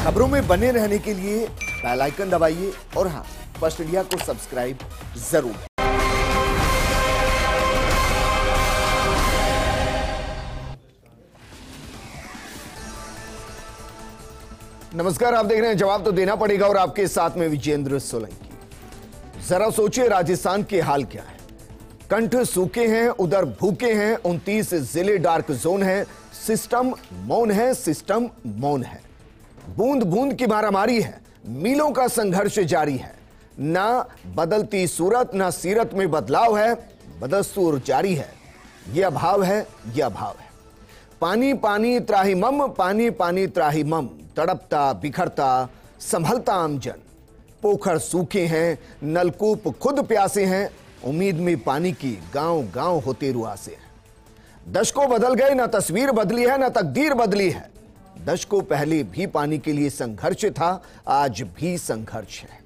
खबरों में बने रहने के लिए बेल आइकन दबाइए और हाँ, फर्स्ट इंडिया को सब्सक्राइब जरूर। नमस्कार, आप देख रहे हैं जवाब तो देना पड़ेगा और आपके साथ में विजेंद्र सोलंकी। जरा सोचिए राजस्थान के हाल क्या है। कंठ सूखे हैं, उधर भूखे हैं, 29 जिले डार्क जोन है, सिस्टम मौन है, सिस्टम मौन है। बूंद बूंद की मारामारी है, मीलों का संघर्ष जारी है। ना बदलती सूरत ना सीरत में बदलाव है, बदस्तूर जारी है। यह अभाव है, यह अभाव है। पानी पानी त्राहिमम, पानी पानी त्राहिमम, तड़पता बिखरता संभलता आमजन। पोखर सूखे हैं, नलकूप खुद प्यासे हैं, उम्मीद में पानी की गांव गांव होते रुआसे हैं। दशकों बदल गए, ना तस्वीर बदली है ना तकदीर बदली है। दशकों पहले भी पानी के लिए संघर्ष था, आज भी संघर्ष है।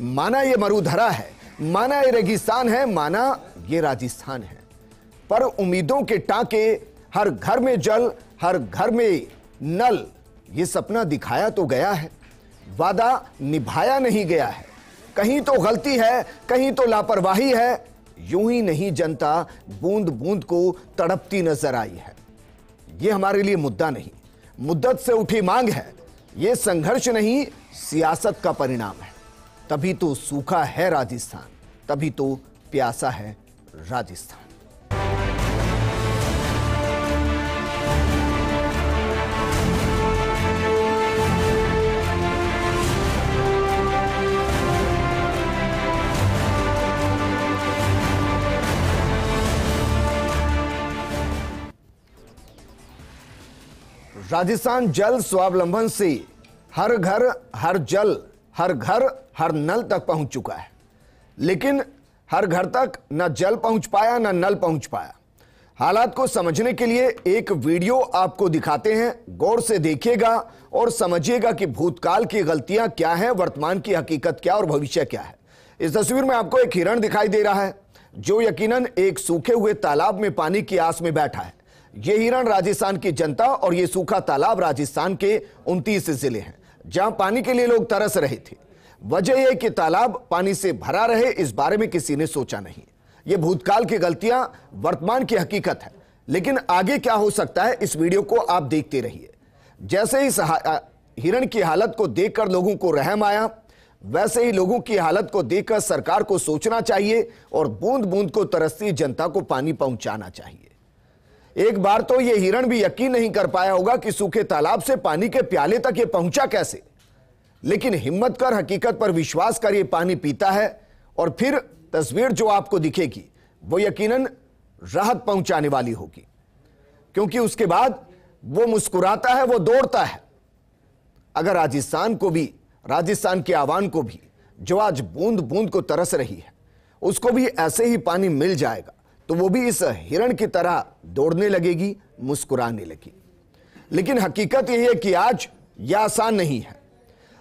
माना ये मरुधरा है, माना ये रेगिस्तान है, माना ये राजस्थान है, पर उम्मीदों के टांके, हर घर में जल, हर घर में नल, ये सपना दिखाया तो गया है, वादा निभाया नहीं गया है। कहीं तो गलती है, कहीं तो लापरवाही है। यूं ही नहीं जनता बूंद बूंद को तड़पती नजर आई है। यह हमारे लिए मुद्दा नहीं, मुद्दत से उठी मांग है। यह संघर्ष नहीं, सियासत का परिणाम है। तभी तो सूखा है राजस्थान, तभी तो प्यासा है राजस्थान। राजस्थान जल स्वावलंबन से हर घर हर जल, हर घर हर नल तक पहुंच चुका है, लेकिन हर घर तक न जल पहुंच पाया न नल पहुंच पाया। हालात को समझने के लिए एक वीडियो आपको दिखाते हैं, गौर से देखिएगा और समझिएगा कि भूतकाल की गलतियां क्या हैं, वर्तमान की हकीकत क्या और भविष्य क्या है। इस तस्वीर में आपको एक हिरण दिखाई दे रहा है जो यकीनन एक सूखे हुए तालाब में पानी की आस में बैठा है। यह हिरण राजस्थान की जनता और यह सूखा तालाब राजस्थान के 29 जिले हैं जहां पानी के लिए लोग तरस रहे थे। वजह यह कि तालाब पानी से भरा रहे, इस बारे में किसी ने सोचा नहीं। यह भूतकाल की गलतियां, वर्तमान की हकीकत है, लेकिन आगे क्या हो सकता है इस वीडियो को आप देखते रहिए। जैसे इस हिरण की हालत को देखकर लोगों को रहम आया, वैसे ही लोगों की हालत को देखकर सरकार को सोचना चाहिए और बूंद बूंद को तरसती जनता को पानी पहुंचाना चाहिए। एक बार तो यह हिरण भी यकीन नहीं कर पाया होगा कि सूखे तालाब से पानी के प्याले तक यह पहुंचा कैसे, लेकिन हिम्मत कर, हकीकत पर विश्वास कर, यह पानी पीता है और फिर तस्वीर जो आपको दिखेगी वो यकीनन राहत पहुंचाने वाली होगी, क्योंकि उसके बाद वो मुस्कुराता है, वो दौड़ता है। अगर राजस्थान को भी, राजस्थान के आवाम को भी जो आज बूंद बूंद को तरस रही है, उसको भी ऐसे ही पानी मिल जाएगा तो वो भी इस हिरण की तरह दौड़ने लगेगी, मुस्कुराने लगेगी। लेकिन हकीकत यह है कि आज यह आसान नहीं है।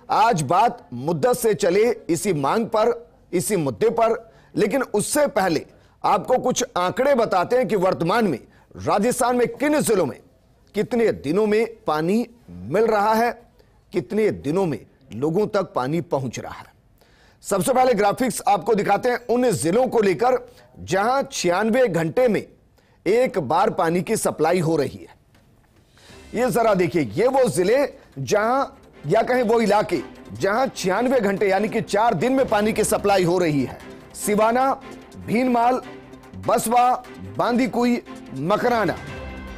आज बात मुद्दत से चले इसी मांग पर, इसी मुद्दे पर, लेकिन उससे पहले आपको कुछ आंकड़े बताते हैं कि वर्तमान में राजस्थान में किन जिलों में कितने दिनों में पानी मिल रहा है, कितने दिनों में लोगों तक पानी पहुंच रहा है। सबसे पहले ग्राफिक्स आपको दिखाते हैं उन जिलों को लेकर जहां 96 घंटे में एक बार पानी की सप्लाई हो रही है। ये जरा देखिए, ये वो जिले जहां, या कहें वो इलाके जहां 96 घंटे यानी कि 4 दिन में पानी की सप्लाई हो रही है। सिवाना, भीनमाल, बसवा, बांदीकुई, मकराना।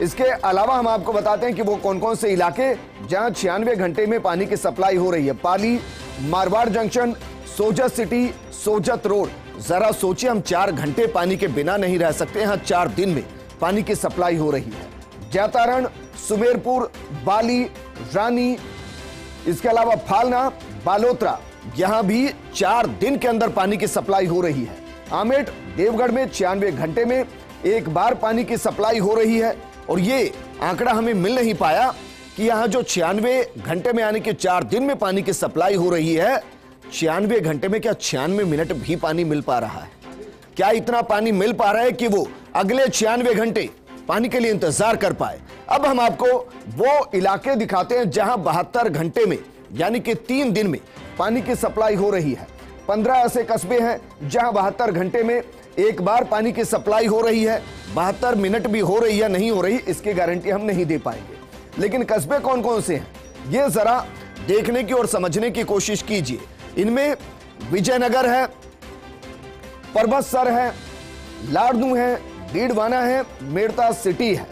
इसके अलावा हम आपको बताते हैं कि वो कौन कौन से इलाके जहां 96 घंटे में पानी की सप्लाई हो रही है। Pali, Marwar Junction, Sojat City, Sojat Road. जरा सोचिए, हम 4 घंटे पानी के बिना नहीं रह सकते, यहां 4 दिन में पानी की सप्लाई हो रही है। जैतारण, सुमेरपुर, बाली, रानी, इसके अलावा फालना, बालोतरा, यहां भी 4 दिन के अंदर पानी की सप्लाई हो रही है। आमेट, देवगढ़ में 96 घंटे में एक बार पानी की सप्लाई हो रही है। और ये आंकड़ा हमें मिल नहीं पाया कि यहां जो 96 घंटे में यानी कि 4 दिन में पानी की सप्लाई हो रही है, 96 घंटे में क्या 96 मिनट भी पानी मिल पा रहा है? क्या इतना पानी मिल पा रहा है कि वो अगले 96 घंटे पानी के लिए इंतजार कर पाए? अब हम आपको वो इलाके दिखाते हैं जहां 72 घंटे में यानी कि 3 दिन में पानी की सप्लाई हो रही है। 15 ऐसे कस्बे हैं जहां 72 घंटे में एक बार पानी की सप्लाई हो रही है। 72 मिनट भी हो रही या नहीं हो रही इसकी गारंटी हम नहीं दे पाएंगे, लेकिन कस्बे कौन कौन से हैं ये जरा देखने की और समझने की कोशिश कीजिए। इनमें विजयनगर है, परबतसर है, लाड़नू है, डीडवाना है, मेड़ता सिटी है।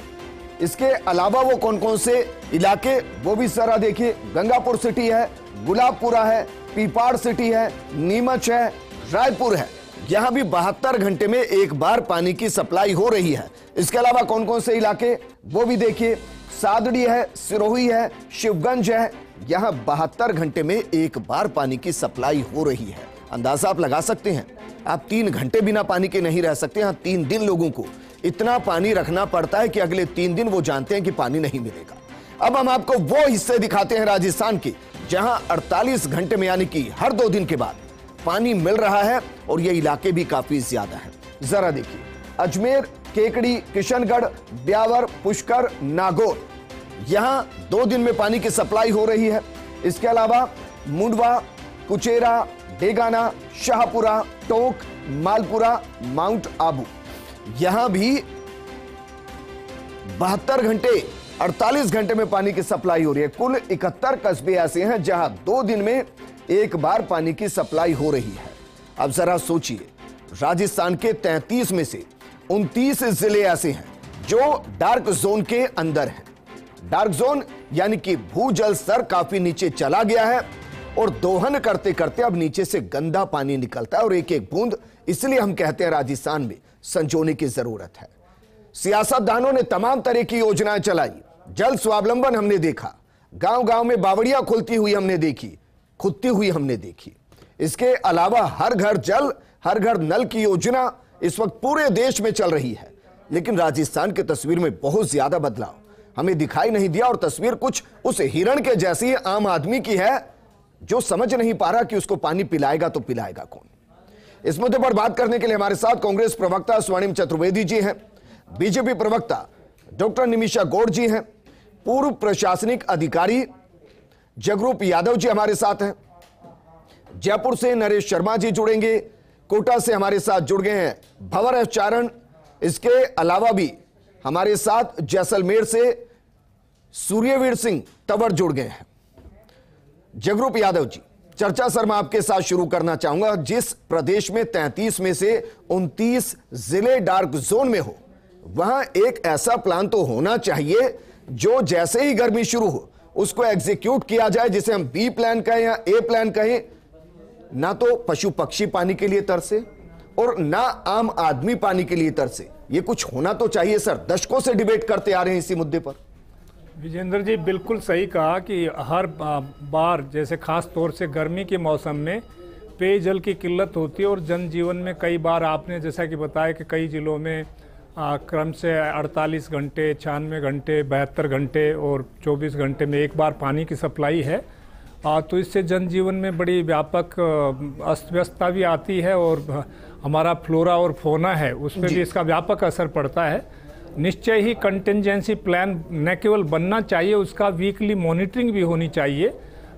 इसके अलावा वो कौन कौन से इलाके वो भी जरा देखिए। गंगापुर सिटी है, गुलाबपुरा है, पीपाड़ सिटी है, नीमच है, रायपुर है। यहां भी 72 घंटे में एक बार पानी की सप्लाई हो रही है। इसके अलावा कौन कौन से इलाके वो भी देखिए। सादड़ी है, सिरोही है, शिवगंज है। यहां 72 घंटे में एक बार पानी की सप्लाई हो रही है। अंदाजा आप लगा सकते हैं, आप 3 घंटे बिना पानी के नहीं रह सकते। यहां 3 दिन लोगों को इतना पानी रखना पड़ता है कि अगले 3 दिन वो जानते हैं कि पानी नहीं मिलेगा। अब हम आपको वो हिस्से दिखाते हैं राजस्थान के जहां 48 घंटे में यानी कि हर 2 दिन के बाद पानी मिल रहा है, और ये इलाके भी काफी ज्यादा है। जरा देखिए, अजमेर, केकड़ी, किशनगढ़, ब्यावर, पुष्कर, नागौर, यहां 2 दिन में पानी की सप्लाई हो रही है। इसके अलावा मुंडवा, कुचेरा, डेगाना, शाहपुरा, टोंक, मालपुरा, माउंट आबू, यहां भी 72 घंटे 48 घंटे में पानी की सप्लाई हो रही है। कुल 71 कस्बे ऐसे हैं जहां 2 दिन में एक बार पानी की सप्लाई हो रही है। अब जरा सोचिए, राजस्थान के 33 में से 29 जिले ऐसे हैं जो डार्क जोन के अंदर हैं। डार्क जोन यानी कि भूजल स्तर काफी नीचे चला गया है और दोहन करते करते अब नीचे से गंदा पानी निकलता है, और एक एक बूंद, इसलिए हम कहते हैं राजस्थान में संजोने की जरूरत है। सियासतदानों ने तमाम तरह की योजनाएं चलाई, जल स्वावलंबन हमने देखा, गांव गांव में बावड़ियां खुलती हुई हमने देखी, खुदती हुई हमने देखी। इसके अलावा हर घर जल, हर घर नल की योजना इस वक्त पूरे देश में चल रही है, लेकिन राजस्थान की तस्वीर में बहुत ज्यादा बदलाव हमें दिखाई नहीं दिया, और तस्वीर कुछ उस हिरण के जैसी आम आदमी की है जो समझ नहीं पा रहा कि उसको पानी पिलाएगा तो पिलाएगा कौन। इस मुद्दे पर बात करने के लिए हमारे साथ कांग्रेस प्रवक्ता स्वर्णिम चतुर्वेदी जी हैं, बीजेपी प्रवक्ता डॉक्टर निमिषा गौड़ जी हैं, पूर्व प्रशासनिक अधिकारी जगरूप यादव जी हमारे साथ हैं, जयपुर से नरेश शर्मा जी जुड़ेंगे, कोटा से हमारे साथ जुड़ गए हैं भंवर एफ चारण। इसके अलावा भी हमारे साथ जैसलमेर से सूर्यवीर सिंह तंवर जुड़ गए हैं। जगरूप यादव जी, चर्चा सर मैं आपके साथ शुरू करना चाहूंगा। जिस प्रदेश में 33 में से 29 जिले डार्क जोन में हो, वहां एक ऐसा प्लान तो होना चाहिए जो जैसे ही गर्मी शुरू हो उसको एग्जीक्यूट किया जाए, जिसे हम बी प्लान कहें या ए प्लान कहें। ना तो पशु पक्षी पानी के लिए तरसे और ना आम आदमी पानी के लिए तरसे। ये कुछ होना तो चाहिए सर। दशकों से डिबेट करते आ रहे हैं इसी मुद्दे पर। विजेंद्र जी बिल्कुल सही कहा कि हर बार जैसे खास तौर से गर्मी के मौसम में पेयजल की किल्लत होती है, और जनजीवन में कई बार आपने जैसा कि बताया कि कई जिलों में क्रम से 48 घंटे, 96 घंटे, 72 घंटे और 24 घंटे में एक बार पानी की सप्लाई है। तो इससे जनजीवन में बड़ी व्यापक अस्त व्यस्तता भी आती है, और हमारा फ्लोरा और फोना है उस पर भी इसका व्यापक असर पड़ता है। निश्चय ही कंटिजेंसी प्लान न केवल बनना चाहिए, उसका वीकली मॉनिटरिंग भी होनी चाहिए।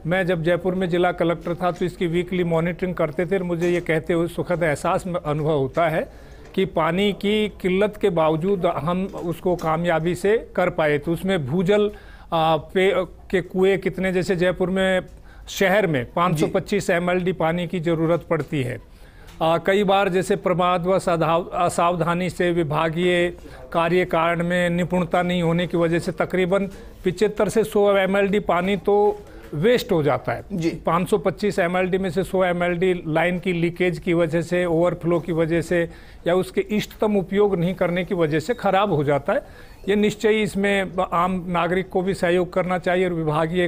मैं जब जयपुर में जिला कलेक्टर था तो इसकी वीकली मॉनिटरिंग करते थे, और मुझे ये कहते हुए सुखद एहसास अनुभव होता है कि पानी की किल्लत के बावजूद हम उसको कामयाबी से कर पाए। तो उसमें भूजल के कुएं कितने, जैसे जयपुर में शहर में 525 mld पानी की ज़रूरत पड़ती है। कई बार जैसे प्रमादवश असावधानी से विभागीय कार्य कारण में निपुणता नहीं होने की वजह से तकरीबन 75 से 100 mld पानी तो वेस्ट हो जाता है जी। 525 mld में से 100 mld लाइन की लीकेज की वजह से, ओवरफ्लो की वजह से, या उसके इष्टतम उपयोग नहीं करने की वजह से खराब हो जाता है। ये निश्चय ही इसमें आम नागरिक को भी सहयोग करना चाहिए, और विभागीय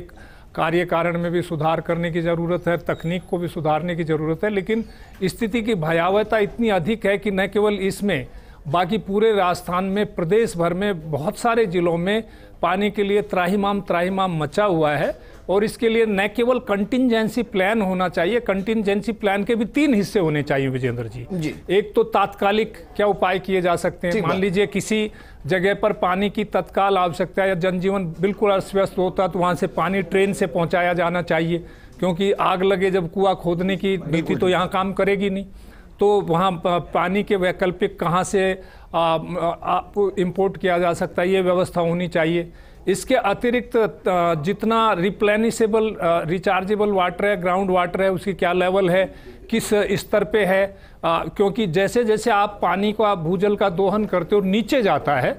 कार्य कारण में भी सुधार करने की ज़रूरत है, तकनीक को भी सुधारने की ज़रूरत है। लेकिन स्थिति की भयावहता इतनी अधिक है कि न केवल इसमें, बाकी पूरे राजस्थान में, प्रदेश भर में बहुत सारे जिलों में पानी के लिए त्राहिमाम मचा हुआ है। और इसके लिए न केवल कंटिंजेंसी प्लान होना चाहिए, कंटिंजेंसी प्लान के भी 3 हिस्से होने चाहिए विजेंद्र जी। एक तो तात्कालिक क्या उपाय किए जा सकते हैं, मान लीजिए किसी जगह पर पानी की तत्काल आवश्यकता है या जनजीवन बिल्कुल अस्त व्यस्त होता तो वहां से पानी ट्रेन से पहुंचाया जाना चाहिए, क्योंकि आग लगे जब कुआं खोदने की नीति तो यहाँ काम करेगी नहीं, तो वहाँ पानी के वैकल्पिक कहाँ से इंपोर्ट किया जा सकता है, ये व्यवस्था होनी चाहिए। इसके अतिरिक्त जितना रिप्लेनिशेबल रिचार्जेबल वाटर है, ग्राउंड वाटर है, उसकी क्या लेवल है, किस स्तर पे है, क्योंकि जैसे जैसे आप पानी को भूजल का दोहन करते हो नीचे जाता है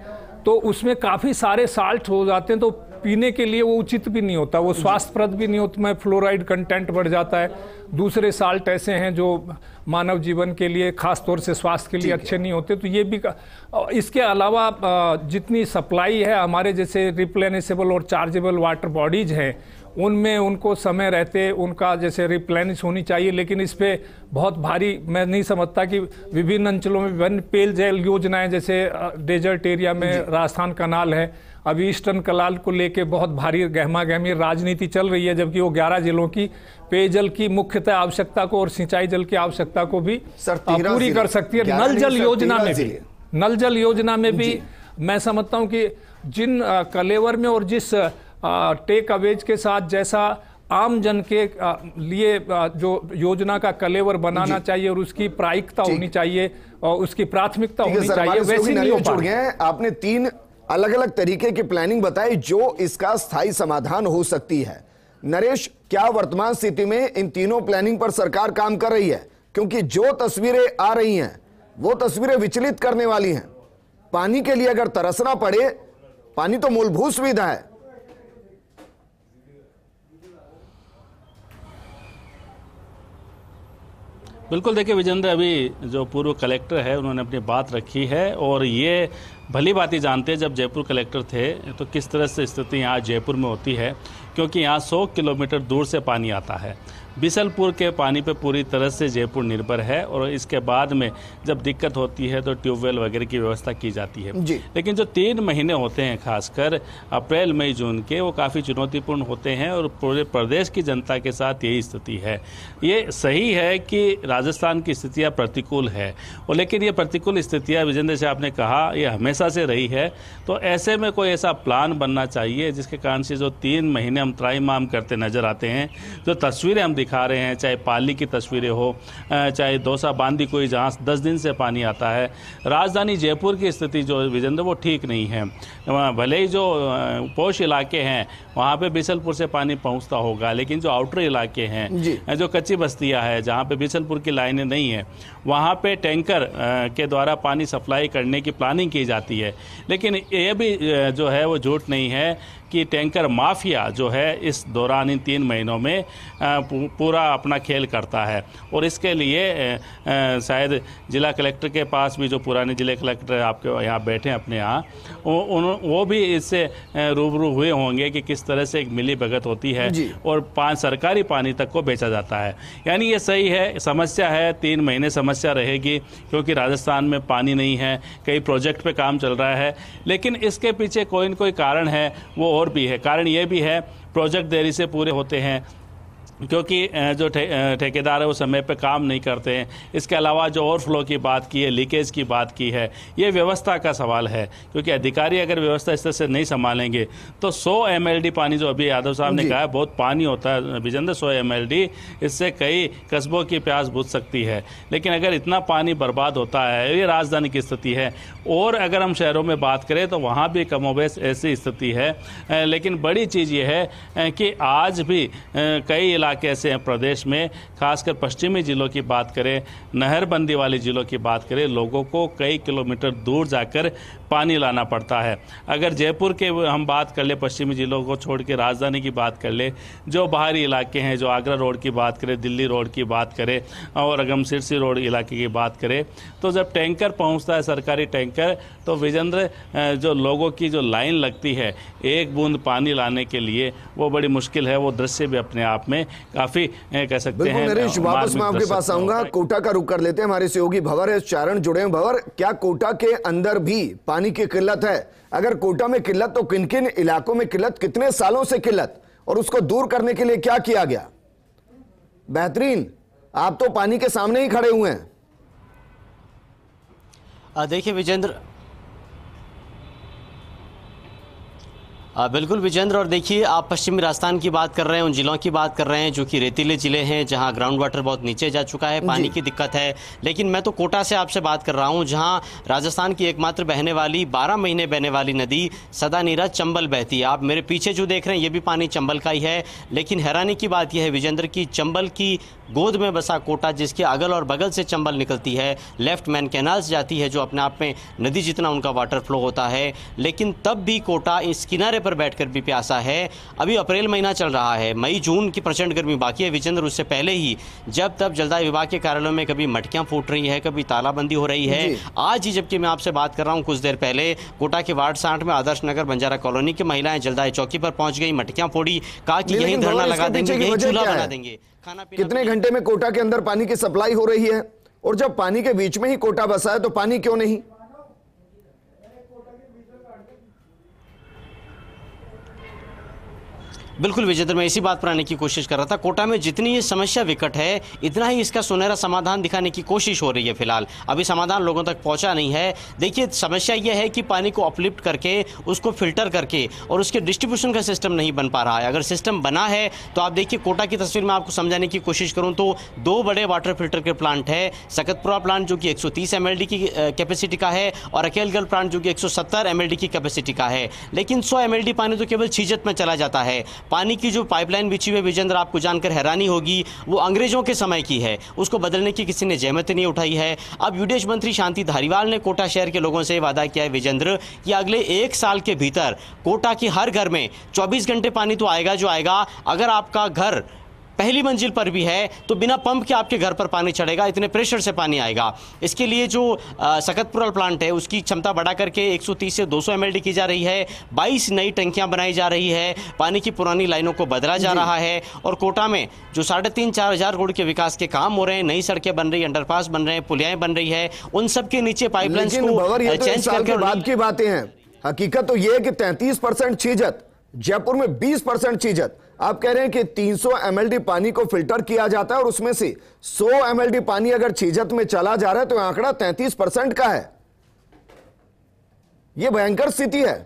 तो उसमें काफ़ी सारे साल्ट हो जाते हैं, तो पीने के लिए वो उचित भी नहीं होता, वो स्वास्थ्यप्रद भी नहीं होता, में फ्लोराइड कंटेंट बढ़ जाता है। दूसरे साल्ट ऐसे हैं जो मानव जीवन के लिए खास तौर से स्वास्थ्य के लिए अच्छे नहीं होते, तो ये भी। इसके अलावा जितनी सप्लाई है हमारे जैसे रिप्लेनिशेबल और चार्जेबल वाटर बॉडीज हैं उनमें उनको समय रहते उनका जैसे रिप्लेनिश होनी चाहिए, लेकिन इस पे बहुत भारी मैं नहीं समझता कि विभिन्न अंचलों में विभिन्न पेयजल योजनाएं, जैसे डेजर्ट एरिया में राजस्थान कनाल है, अभी ईस्टर्न कनाल को लेके बहुत भारी गहमा गहमी राजनीति चल रही है, जबकि वो 11 जिलों की पेयजल की मुख्यतः आवश्यकता को और सिंचाई जल की आवश्यकता को भी पूरी कर सकती है। नल जल योजना में भी मैं समझता हूँ कि जिन कलेवर में और जिस टेक अवेज के साथ जैसा आम जन के लिए जो योजना का कलेवर बनाना चाहिए और उसकी प्रायिकता होनी चाहिए और उसकी प्राथमिकता होनी चाहिए, वैसे नहीं हो पा रही है। आपने 3 अलग अलग तरीके की प्लानिंग बताई जो इसका स्थायी समाधान हो सकती है। नरेश, क्या वर्तमान स्थिति में इन तीनों प्लानिंग पर सरकार काम कर रही है? क्योंकि जो तस्वीरें आ रही हैं वो तस्वीरें विचलित करने वाली हैं। पानी के लिए अगर तरसना पड़े, पानी तो मूलभूत सुविधा है। बिल्कुल, देखिए विजेंद्र, अभी जो पूर्व कलेक्टर है उन्होंने अपनी बात रखी है और ये भली बात ही जानते हैं जब जयपुर कलेक्टर थे तो किस तरह से स्थिति यहाँ जयपुर में होती है, क्योंकि यहाँ 100 किलोमीटर दूर से पानी आता है। बिसलपुर के पानी पे पूरी तरह से जयपुर निर्भर है और इसके बाद में जब दिक्कत होती है तो ट्यूबवेल वगैरह की व्यवस्था की जाती है। लेकिन जो 3 महीने होते हैं खासकर अप्रैल मई जून के, वो काफ़ी चुनौतीपूर्ण होते हैं और पूरे प्रदेश की जनता के साथ यही स्थिति है। ये सही है कि राजस्थान की स्थितियाँ प्रतिकूल है और लेकिन ये प्रतिकूल स्थितियाँ विजेंद्र से आपने कहा ये हमेशा से रही है, तो ऐसे में कोई ऐसा प्लान बनना चाहिए जिसके कारण से जो 3 महीने हम त्राहिमाम करते नजर आते हैं, जो तस्वीरें हम दिखा रहे हैं, चाहे पाली की तस्वीरें हो, चाहे दौसा बांदी कोई जहाँ 10 दिन से पानी आता है, राजधानी जयपुर की स्थिति जो विजेंद्र वो ठीक नहीं है। भले ही जो पोश इलाके हैं वहाँ पे बिसलपुर से पानी पहुँचता होगा, लेकिन जो आउटर इलाके हैं, जो कच्ची बस्तियाँ हैं जहाँ पे बिसलपुर की लाइनें नहीं है, वहाँ पे टैंकर के द्वारा पानी सप्लाई करने की प्लानिंग की जाती है। लेकिन ये भी जो है वो झूठ नहीं है कि टैंकर माफिया जो है इस दौरान इन 3 महीनों में पूरा अपना खेल करता है और इसके लिए शायद जिला कलेक्टर के पास भी, जो पुराने जिले कलेक्टर आपके यहाँ बैठे हैं अपने यहाँ, वो भी इससे रूबरू हुए होंगे कि किस तरह से एक मिली भगत होती है और सरकारी पानी तक को बेचा जाता है। यानी ये सही है, समस्या है, 3 महीने समस्या रहेगी क्योंकि राजस्थान में पानी नहीं है, कई प्रोजेक्ट पे काम चल रहा है, लेकिन इसके पीछे कोई न कोई कारण है, वो और भी है। कारण ये भी है प्रोजेक्ट देरी से पूरे होते हैं क्योंकि जो ठेकेदार है वो समय पे काम नहीं करते हैं। इसके अलावा जो ओवरफ्लो की बात की है, लीकेज की बात की है, ये व्यवस्था का सवाल है क्योंकि अधिकारी अगर व्यवस्था इस तरह से नहीं संभालेंगे तो 100 MLD पानी, जो अभी यादव साहब ने कहा है, बहुत पानी होता है विजेंद्र, 100 MLD, इससे कई कस्बों की प्यास बुझ सकती है। लेकिन अगर इतना पानी बर्बाद होता है, ये राजधानी की स्थिति है और अगर हम शहरों में बात करें तो वहाँ भी कमोबेश ऐसी स्थिति है। लेकिन बड़ी चीज़ ये है कि आज भी कई इलाके ऐसे हैं प्रदेश में, खासकर पश्चिमी जिलों की बात करें, नहरबंदी वाले जिलों की बात करें, लोगों को कई किलोमीटर दूर जाकर पानी लाना पड़ता है। अगर जयपुर के हम बात कर ले, पश्चिमी जिलों को छोड़ के राजधानी की बात कर ले, जो बाहरी इलाके हैं, जो आगरा रोड की बात करें, दिल्ली रोड की बात करें और अगर हम सिरसी रोड इलाके की बात करें, तो जब टैंकर पहुंचता है, सरकारी टैंकर, तो विजेंद्र जो लोगों की जो लाइन लगती है एक बूंद पानी लाने के लिए, वो बड़ी मुश्किल है। वो दृश्य भी अपने आप में काफ़ी कह सकते हैं। नरेश, वापस मैं आपके पास आऊंगा, कोटा का रुख कर लेते हैं। हमारे सहयोगी भंवर चारण जुड़े हैं। भंवर, क्या कोटा के अंदर भी पानी की किल्लत है? अगर कोटा में किल्लत तो किन किन इलाकों में किल्लत, कितने सालों से किल्लत, और उसको दूर करने के लिए क्या किया गया? बेहतरीन। आप तो पानी के सामने ही खड़े हुए हैं। देखिए विजेंद्र, बिल्कुल विजेंद्र, और देखिए आप पश्चिमी राजस्थान की बात कर रहे हैं, उन जिलों की बात कर रहे हैं जो कि रेतीले जिले हैं, जहां ग्राउंड वाटर बहुत नीचे जा चुका है, पानी की दिक्कत है। लेकिन मैं तो कोटा से आपसे बात कर रहा हूं, जहां राजस्थान की एकमात्र बहने वाली 12 महीने बहने वाली नदी सदानीरा चंबल बहती है। आप मेरे पीछे जो देख रहे हैं ये भी पानी चंबल का ही है। लेकिन हैरानी की बात यह है विजेंद्र की चंबल की गोद में बसा कोटा, जिसके अगल और बगल से चंबल निकलती है, लेफ्ट मैन कैनाल से जाती है, जो अपने आप में नदी जितना उनका वाटर फ्लो होता है। लेकिन तब भी कोटा इस किनारे पर बैठकर भी प्यासा है। अभी अप्रैल महीना चल रहा है, मई जून की प्रचंड गर्मी बाकी है विजेंद्र। उससे पहले ही जब तब जलदाय विभाग के कार्यालयों में कभी मटकियां फूट रही है, कभी तालाबंदी हो रही है। आज ही जबकि मैं आपसे बात कर रहा हूं, कुछ देर पहले कोटा के वार्ड 60 में आदर्श नगर बंजारा कॉलोनी की महिलाएं जलदाय चौकी पर पहुंच गई, मटकियां फोड़ी, कहा कि यही धरना लगा देंगे, यही चूल्हा बना देंगे, खाना पीना। कितने घंटे में कोटा के अंदर पानी की सप्लाई हो रही है? और जब पानी के बीच में ही कोटा बसा है तो पानी क्यों नहीं? बिल्कुल विजेंद्र, मैं इसी बात पर आने की कोशिश कर रहा था। कोटा में जितनी ये समस्या विकट है, इतना ही इसका सुनहरा समाधान दिखाने की कोशिश हो रही है। फिलहाल अभी समाधान लोगों तक पहुंचा नहीं है। देखिए समस्या ये है कि पानी को अपलिफ्ट करके, उसको फिल्टर करके और उसके डिस्ट्रीब्यूशन का सिस्टम नहीं बन पा रहा है। अगर सिस्टम बना है तो आप देखिए कोटा की तस्वीर में आपको समझाने की कोशिश करूँ तो 2 बड़े वाटर फिल्टर के प्लांट है। सकतपुरा प्लांट जो कि 130 mld की कैपेसिटी का है और अकेलगढ़ प्लांट जो कि 170 mld की कैपेसिटी का है। लेकिन 100 mld पानी तो केवल छीजत में चला जाता है। पानी की जो पाइपलाइन बिछी हुई है विजेंद्र, आपको जानकर हैरानी होगी, वो अंग्रेजों के समय की है। उसको बदलने की किसी ने जहमत नहीं उठाई है। अब यूडीएच मंत्री शांति धारीवाल ने कोटा शहर के लोगों से वादा किया है विजेंद्र कि अगले 1 साल के भीतर कोटा के हर घर में 24 घंटे पानी तो आएगा जो आएगा। अगर आपका घर पहली मंजिल पर भी है तो बिना पंप के आपके घर पर पानी चढ़ेगा, इतने प्रेशर से पानी आएगा। इसके लिए जो सकतपुरा प्लांट है उसकी क्षमता बढ़ा करके 130 से 200 mld की जा रही है। 22 नई टंकियां बनाई जा रही है, पानी की पुरानी लाइनों को बदला जा रहा है। और कोटा में जो 3,500-4 हज़ार करोड़ के विकास के काम हो रहे हैं, नई सड़कें बन रही है, अंडरपास बन रहे हैं, पुलियाएं बन रही है, उन सब के नीचे पाइपलाइंस को चेंज करके बाद की बातें हैं। हकीकत तो यह है कि 33% छीजत, जयपुर में 20% छीजत। आप कह रहे हैं कि 300 mld पानी को फिल्टर किया जाता है और उसमें से 100 mld पानी अगर छीजत में चला जा रहा है तो आंकड़ा 33% का है। यह भयंकर स्थिति है।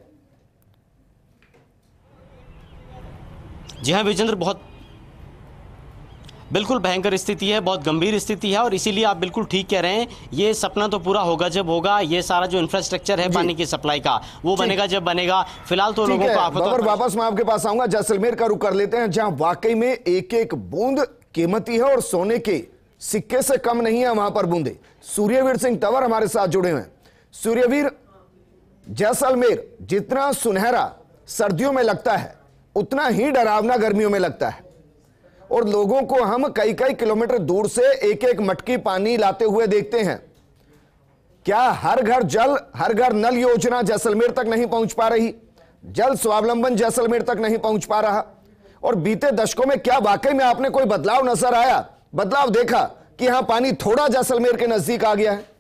जी हाँ विजेंद्र, बहुत बिल्कुल भयंकर स्थिति है, बहुत गंभीर स्थिति है। और इसीलिए आप बिल्कुल ठीक कह रहे हैं, ये सपना तो पूरा होगा जब होगा। ये सारा जो इंफ्रास्ट्रक्चर है पानी की सप्लाई का, वो बनेगा जब बनेगा। फिलहाल तो लोगों को आफत। वापस मैं आपके पास आऊंगा, जैसलमेर का रुख कर लेते हैं, जहां वाकई में एक एक बूंद कीमती है और सोने के सिक्के से कम नहीं है वहां पर बूंदे। सूर्यवीर सिंह तंवर हमारे साथ जुड़े हुए हैं। सूर्यवीर, जैसलमेर जितना सुनहरा सर्दियों में लगता है उतना ही डरावना गर्मियों में लगता है। और लोगों को हम कई कई किलोमीटर दूर से एक एक मटकी पानी लाते हुए देखते हैं। क्या हर घर जल हर घर नल योजना जैसलमेर तक नहीं पहुंच पा रही? जल स्वावलंबन जैसलमेर तक नहीं पहुंच पा रहा? और बीते दशकों में क्या वाकई में आपने कोई बदलाव नजर आया, बदलाव देखा कि यहां पानी थोड़ा जैसलमेर के नजदीक आ गया है?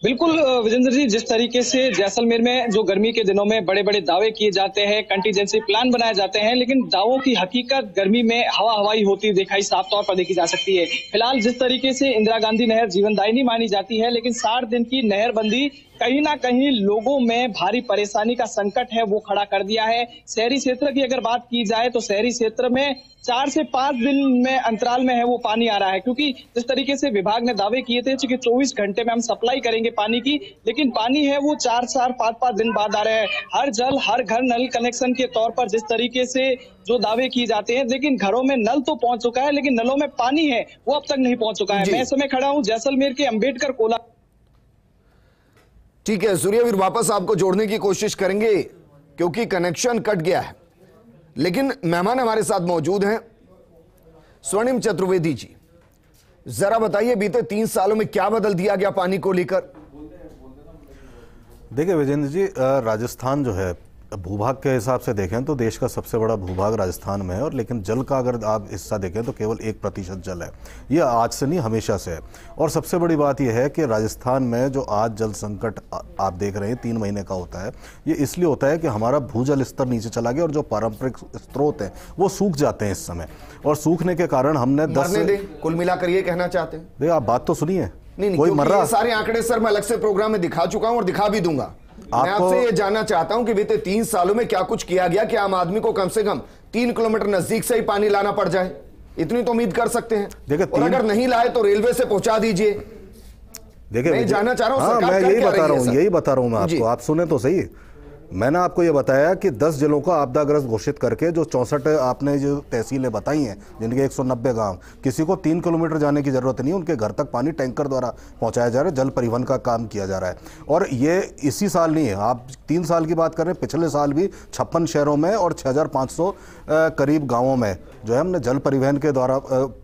बिल्कुल विजेंद्र जी, जिस तरीके से जैसलमेर में जो गर्मी के दिनों में बड़े बड़े दावे किए जाते हैं, कंटीजेंसी प्लान बनाए जाते हैं, लेकिन दावों की हकीकत गर्मी में हवाई होती दिखाई साफ तौर पर देखी जा सकती है। फिलहाल जिस तरीके से इंदिरा गांधी नहर जीवनदायिनी मानी जाती है, लेकिन 60 दिन की नहरबंदी कहीं ना कहीं लोगों में भारी परेशानी का संकट है वो खड़ा कर दिया है। शहरी क्षेत्र की अगर बात की जाए तो शहरी क्षेत्र में 4 से 5 दिन में अंतराल में है वो पानी आ रहा है, क्योंकि जिस तरीके से विभाग ने दावे किए थे कि 24 घंटे में हम सप्लाई करेंगे पानी की, लेकिन पानी है वो 4-5 दिन बाद आ रहे हैं। हर जल हर घर नल कनेक्शन के तौर पर जिस तरीके से जो दावे किए जाते हैं, लेकिन घरों में नल तो पहुंच चुका है, लेकिन नलों में पानी है वो अब तक नहीं पहुंच चुका है। मैं इस समय खड़ा हूं जैसलमेर के अंबेडकर कोला। ठीक है सूर्यवीर, वापस आपको जोड़ने की कोशिश करेंगे क्योंकि कनेक्शन कट गया है, लेकिन मेहमान हमारे साथ मौजूद हैं। स्वर्णिम चतुर्वेदी जी, जरा बताइए बीते 3 सालों में क्या बदल दिया गया पानी को लेकर? देखिए विजेंद्र जी, राजस्थान जो है भूभाग के हिसाब से देखें तो देश का सबसे बड़ा भूभाग राजस्थान में है, और लेकिन जल का अगर आप हिस्सा देखें तो केवल 1% जल है। ये आज से नहीं, हमेशा से है। और सबसे बड़ी बात यह है कि राजस्थान में जो आज जल संकट आप देख रहे हैं 3 महीने का होता है, ये इसलिए होता है कि हमारा भूजल स्तर नीचे चला गया और जो पारंपरिक स्रोत हैं वो सूख जाते हैं इस समय, और सूखने के कारण हमने 10 कुल मिलाकर ये कहना चाहते हैं। देखिए, आप बात तो सुनिए। नहीं, कोई मर रहा, ये सारे आंकड़े सर मैं अलग से प्रोग्राम में दिखा चुका हूं और दिखा भी दूंगा। मैं आपसे ये जानना चाहता हूं कि बीते 3 सालों में क्या कुछ किया गया कि आम आदमी को कम से कम 3 किलोमीटर नजदीक से ही पानी लाना पड़ जाए? इतनी तो उम्मीद कर सकते हैं। देखिए, और अगर नहीं लाए तो रेलवे से पहुंचा दीजिए। देखिए, मैं जानना चाह रहा हूं, मैं यही बता रहा हूं मैं आपको, आप सुने तो सही। मैंने आपको ये बताया कि 10 जिलों को आपदाग्रस्त घोषित करके जो 64 आपने जो तहसीलें बताई हैं, जिनके 190 गांव, किसी को 3 किलोमीटर जाने की जरूरत नहीं, उनके घर तक पानी टैंकर द्वारा पहुंचाया जा रहा है, जल परिवहन का काम किया जा रहा है। और ये इसी साल नहीं है, आप 3 साल की बात कर रहे हैं, पिछले साल भी 56 शहरों में और 6500 करीब गाँवों में जो है हमने जल परिवहन के द्वारा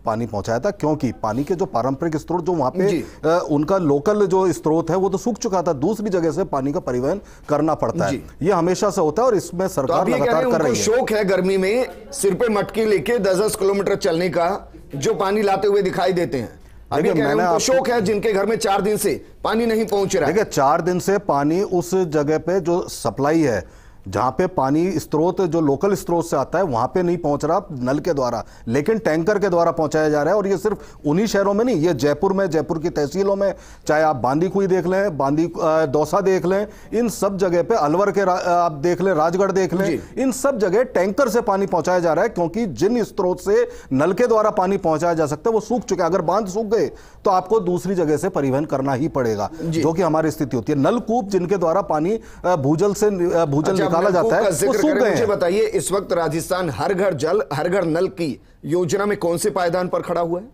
पानी पहुंचाया था, क्योंकि पानी के जो पारंपरिक स्रोत जो वहाँ पे उनका लोकल जो स्रोत है वो तो सूख चुका था, दूसरी जगह से पानी का परिवहन करना पड़ता है। ये हमेशा से होता है और इसमें सरकार लगातार कर रही है। शौक है गर्मी में सिर पे मटकी लेके 10-10 किलोमीटर चलने का, जो पानी लाते हुए दिखाई देते हैं। अभी मैंने आपको शौक है जिनके घर में 4 दिन से पानी नहीं पहुंच रहा है। देखिए, 4 दिन से पानी उस जगह पे जो सप्लाई है, जहां पे पानी स्रोत जो लोकल स्रोत से आता है वहां पे नहीं पहुंच रहा नल के द्वारा, लेकिन टैंकर के द्वारा पहुंचाया जा रहा है। और ये सिर्फ उन्हीं शहरों में नहीं, ये जयपुर में, जयपुर की तहसीलों में, चाहे आप बांदीकुई देख लें, दौसा देख लें, इन सब जगह पे, अलवर के आप देख लें, राजगढ़ देख लें, इन सब जगह टैंकर से पानी पहुंचाया जा रहा है, क्योंकि जिन स्रोत से नल के द्वारा पानी पहुंचाया जा सकता है वो सूख चुके हैं। अगर बांध सूख गए तो आपको दूसरी जगह से परिवहन करना ही पड़ेगा, जो कि हमारी स्थिति होती है। नलकूप जिनके द्वारा पानी भूजल निकाला जाता है, मुझे बताइए, इस वक्त राजस्थान हर घर जल हर घर नल की योजना में कौन से पायदान पर खड़ा हुआ है?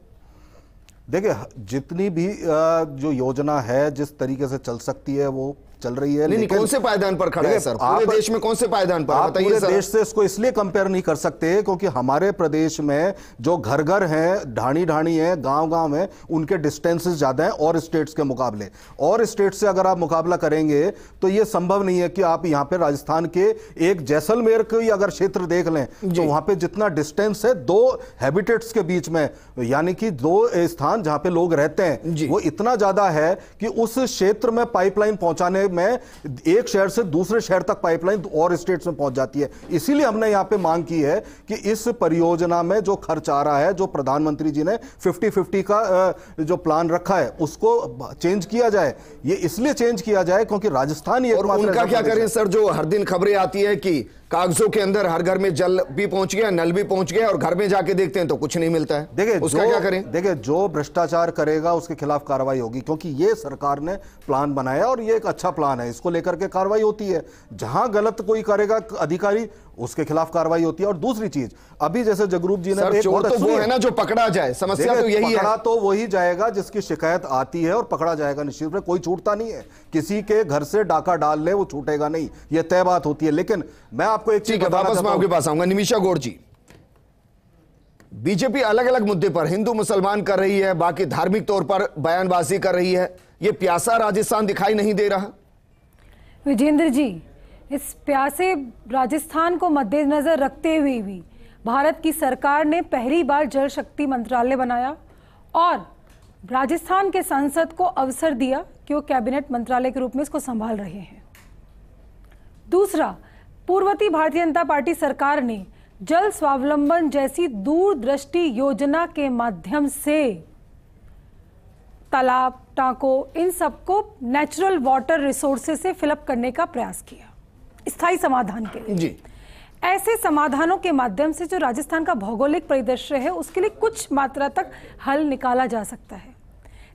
देखिए, जितनी भी जो योजना है जिस तरीके से चल सकती है वो चल रही है। नहीं, कौन से पायदान पर खड़ा है सर? पूरे देश में कौन से पायदान पर? आप पूरे देश से इसको इसलिए कंपेयर नहीं कर सकते क्योंकि हमारे प्रदेश में जो घर घर हैं, ढाणी ढाणी है, गांव गांव है, उनके डिस्टेंसेस ज्यादा हैं और स्टेट्स के मुकाबले। और स्टेट से अगर आप मुकाबला करेंगे तो यह संभव नहीं है कि आप यहां पे राजस्थान के एक जैसलमेर के अगर क्षेत्र देख लें तो वहां पे जितना डिस्टेंस है 2 हैबिटेट्स के बीच में, यानी कि 2 स्थान जहां पे लोग रहते हैं, वो इतना ज्यादा है कि उस क्षेत्र में पाइपलाइन पहुंचाने में एक शहर से दूसरे शहर तक पाइपलाइन और स्टेट्स में पहुंच जाती है। इसीलिए हमने यहां पे मांग की है कि इस परियोजना में जो खर्च आ रहा है, जो प्रधानमंत्री जी ने 50-50 का जो प्लान रखा है, उसको चेंज किया जाए। ये इसलिए चेंज किया जाए क्योंकि राजस्थान ही और उनका क्या करें सर, जो हर दिन खबरें आती है कि कागजों के अंदर हर घर में जल भी पहुंच गया, नल भी पहुंच गया, और घर में जाके देखते हैं तो कुछ नहीं मिलता है। देखिए, उसका क्या करें? देखिए, जो भ्रष्टाचार करेगा उसके खिलाफ कार्रवाई होगी, क्योंकि ये सरकार ने प्लान बनाया और ये एक अच्छा प्लान है, इसको लेकर के कार्रवाई होती है। जहां गलत कोई करेगा अधिकारी, उसके खिलाफ कार्रवाई होती है। और दूसरी चीज, अभी जैसे जगरूप जी ने तो वो है ना जो पकड़ा जाए, समस्या तो यही है। पकड़ा तो वही जाएगा जिसकी शिकायत आती है और पकड़ा जाएगा निश्चित रूप से, कोई छूटता नहीं है। किसी के घर से डाका डाल ले वो छूटेगा नहीं, ये तय बात होती है। लेकिन मैं आपको एक चीज वापस मैं आपके पास आऊंगा, निमिषा गौड़ जी। बीजेपी अलग अलग मुद्दे पर हिंदू मुसलमान कर रही है, बाकी धार्मिक तौर पर बयानबाजी कर रही है, ये प्यासा राजस्थान दिखाई नहीं दे रहा? विजेंद्र जी, इस प्यासे राजस्थान को मद्देनजर रखते हुए भी भारत की सरकार ने पहली बार जल शक्ति मंत्रालय बनाया और राजस्थान के संसद को अवसर दिया कि वो कैबिनेट मंत्रालय के रूप में इसको संभाल रहे हैं। दूसरा, पूर्ववर्ती भारतीय जनता पार्टी सरकार ने जल स्वावलंबन जैसी दूरदृष्टि योजना के माध्यम से तालाब, टांकों, इन सबको नेचुरल वाटर रिसोर्सेज से फिलअप करने का प्रयास किया स्थायी समाधान के लिए। जी। ऐसे समाधानों के माध्यम से जो राजस्थान का भौगोलिक परिदृश्य है उसके लिए कुछ मात्रा तक हल निकाला जा सकता है।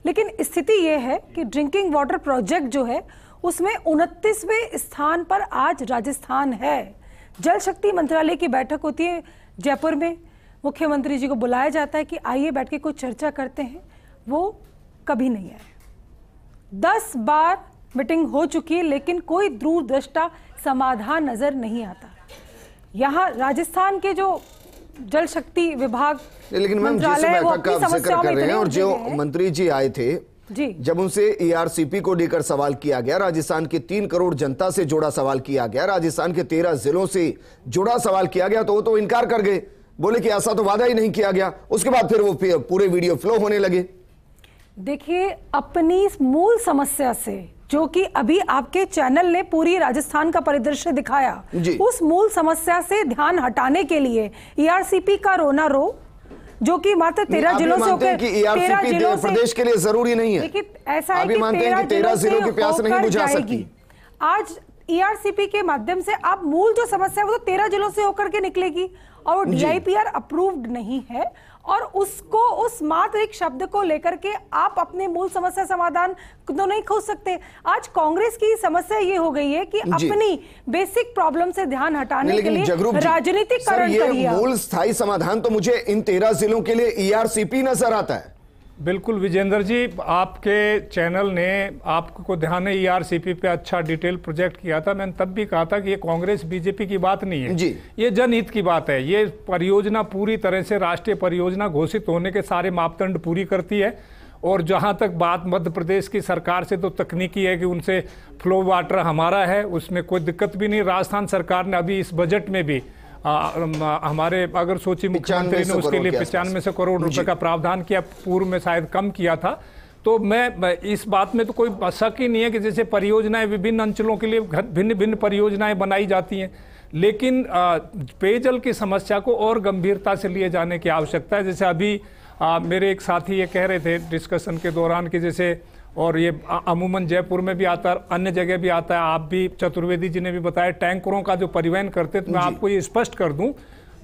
लेकिन स्थिति यह है कि ड्रिंकिंग वाटर प्रोजेक्ट जो है उसमें 29वें स्थान पर आज राजस्थान है। जल शक्ति मंत्रालय की बैठक होती है जयपुर में, मुख्यमंत्री जी को बुलाया जाता है कि आइए बैठ के कुछ चर्चा करते हैं, वो कभी नहीं आए। 10 बार मीटिंग हो चुकी है लेकिन कोई दूरदृष्टा समाधान नजर नहीं आता। यहाँ राजस्थान के जो जल शक्ति विभाग लेकिन मैम जिस बैठक का आप जिक्र कर रहे हैं और जो मंत्री जी आए थे जी। जब उनसे ईआरसीपी को लेकर सवाल किया गया, राजस्थान की 3 करोड़ जनता से जुड़ा सवाल किया गया, राजस्थान के 13 जिलों से जुड़ा सवाल किया गया, तो वो तो इनकार कर गए, बोले कि ऐसा तो वादा ही नहीं किया गया। उसके बाद फिर वो पूरे वीडियो फ्लो होने लगे। देखिए, अपनी मूल समस्या से, जो कि अभी आपके चैनल ने पूरी राजस्थान का परिदृश्य दिखाया, उस मूल समस्या से ध्यान हटाने के लिए ईआरसीपी का रोना रो, जो कि मात्र 13 जिलों से होकर 13 जिलों से प्रदेश के लिए जरूरी नहीं है। देखिए, ऐसा है कि 13 जिलों की प्यास नहीं बुझा सकती। आज ईआरसीपी के माध्यम से आप मूल जो समस्या है वो तो 13 जिलों से होकर के निकलेगी, और वो डीआईपीआर अप्रूव्ड नहीं है, और उसको, उस मात्र एक शब्द को लेकर के आप अपने मूल समस्या समाधान तो नहीं खोज सकते। आज कांग्रेस की समस्या ये हो गई है कि अपनी बेसिक प्रॉब्लम से ध्यान हटाने के लिए राजनीतिकरण करिए। मूल स्थायी समाधान तो मुझे इन 13 जिलों के लिए ईआरसीपी नजर आता है। बिल्कुल विजेंद्र जी, आपके चैनल ने, आपको ध्यान है, ईआरसीपी पे अच्छा डिटेल प्रोजेक्ट किया था। मैंने तब भी कहा था कि ये कांग्रेस बीजेपी की बात नहीं है जी। ये जनहित की बात है। ये परियोजना पूरी तरह से राष्ट्रीय परियोजना घोषित होने के सारे मापदंड पूरी करती है। और जहां तक बात मध्य प्रदेश की सरकार से, तो तकनीकी है कि उनसे फ्लो वाटर हमारा है, उसमें कोई दिक्कत भी नहीं। राजस्थान सरकार ने अभी इस बजट में भी हमारे, अगर सोची मुख्यमंत्री ने उसके लिए 95 करोड़ रुपए का प्रावधान किया, पूर्व में शायद कम किया था। तो मैं इस बात में तो कोई शक ही नहीं है कि जैसे परियोजनाएं विभिन्न अंचलों के लिए भिन्न भिन्न परियोजनाएं बनाई जाती हैं, लेकिन पेयजल की समस्या को और गंभीरता से लिए जाने की आवश्यकता है। जैसे अभी मेरे एक साथी ये कह रहे थे डिस्कशन के दौरान कि जैसे, और ये अमूमन जयपुर में भी आता है, अन्य जगह भी आता है, आप भी, चतुर्वेदी जी ने भी बताया, टैंकरों का जो परिवहन करते, तो मैं आपको ये स्पष्ट कर दूं,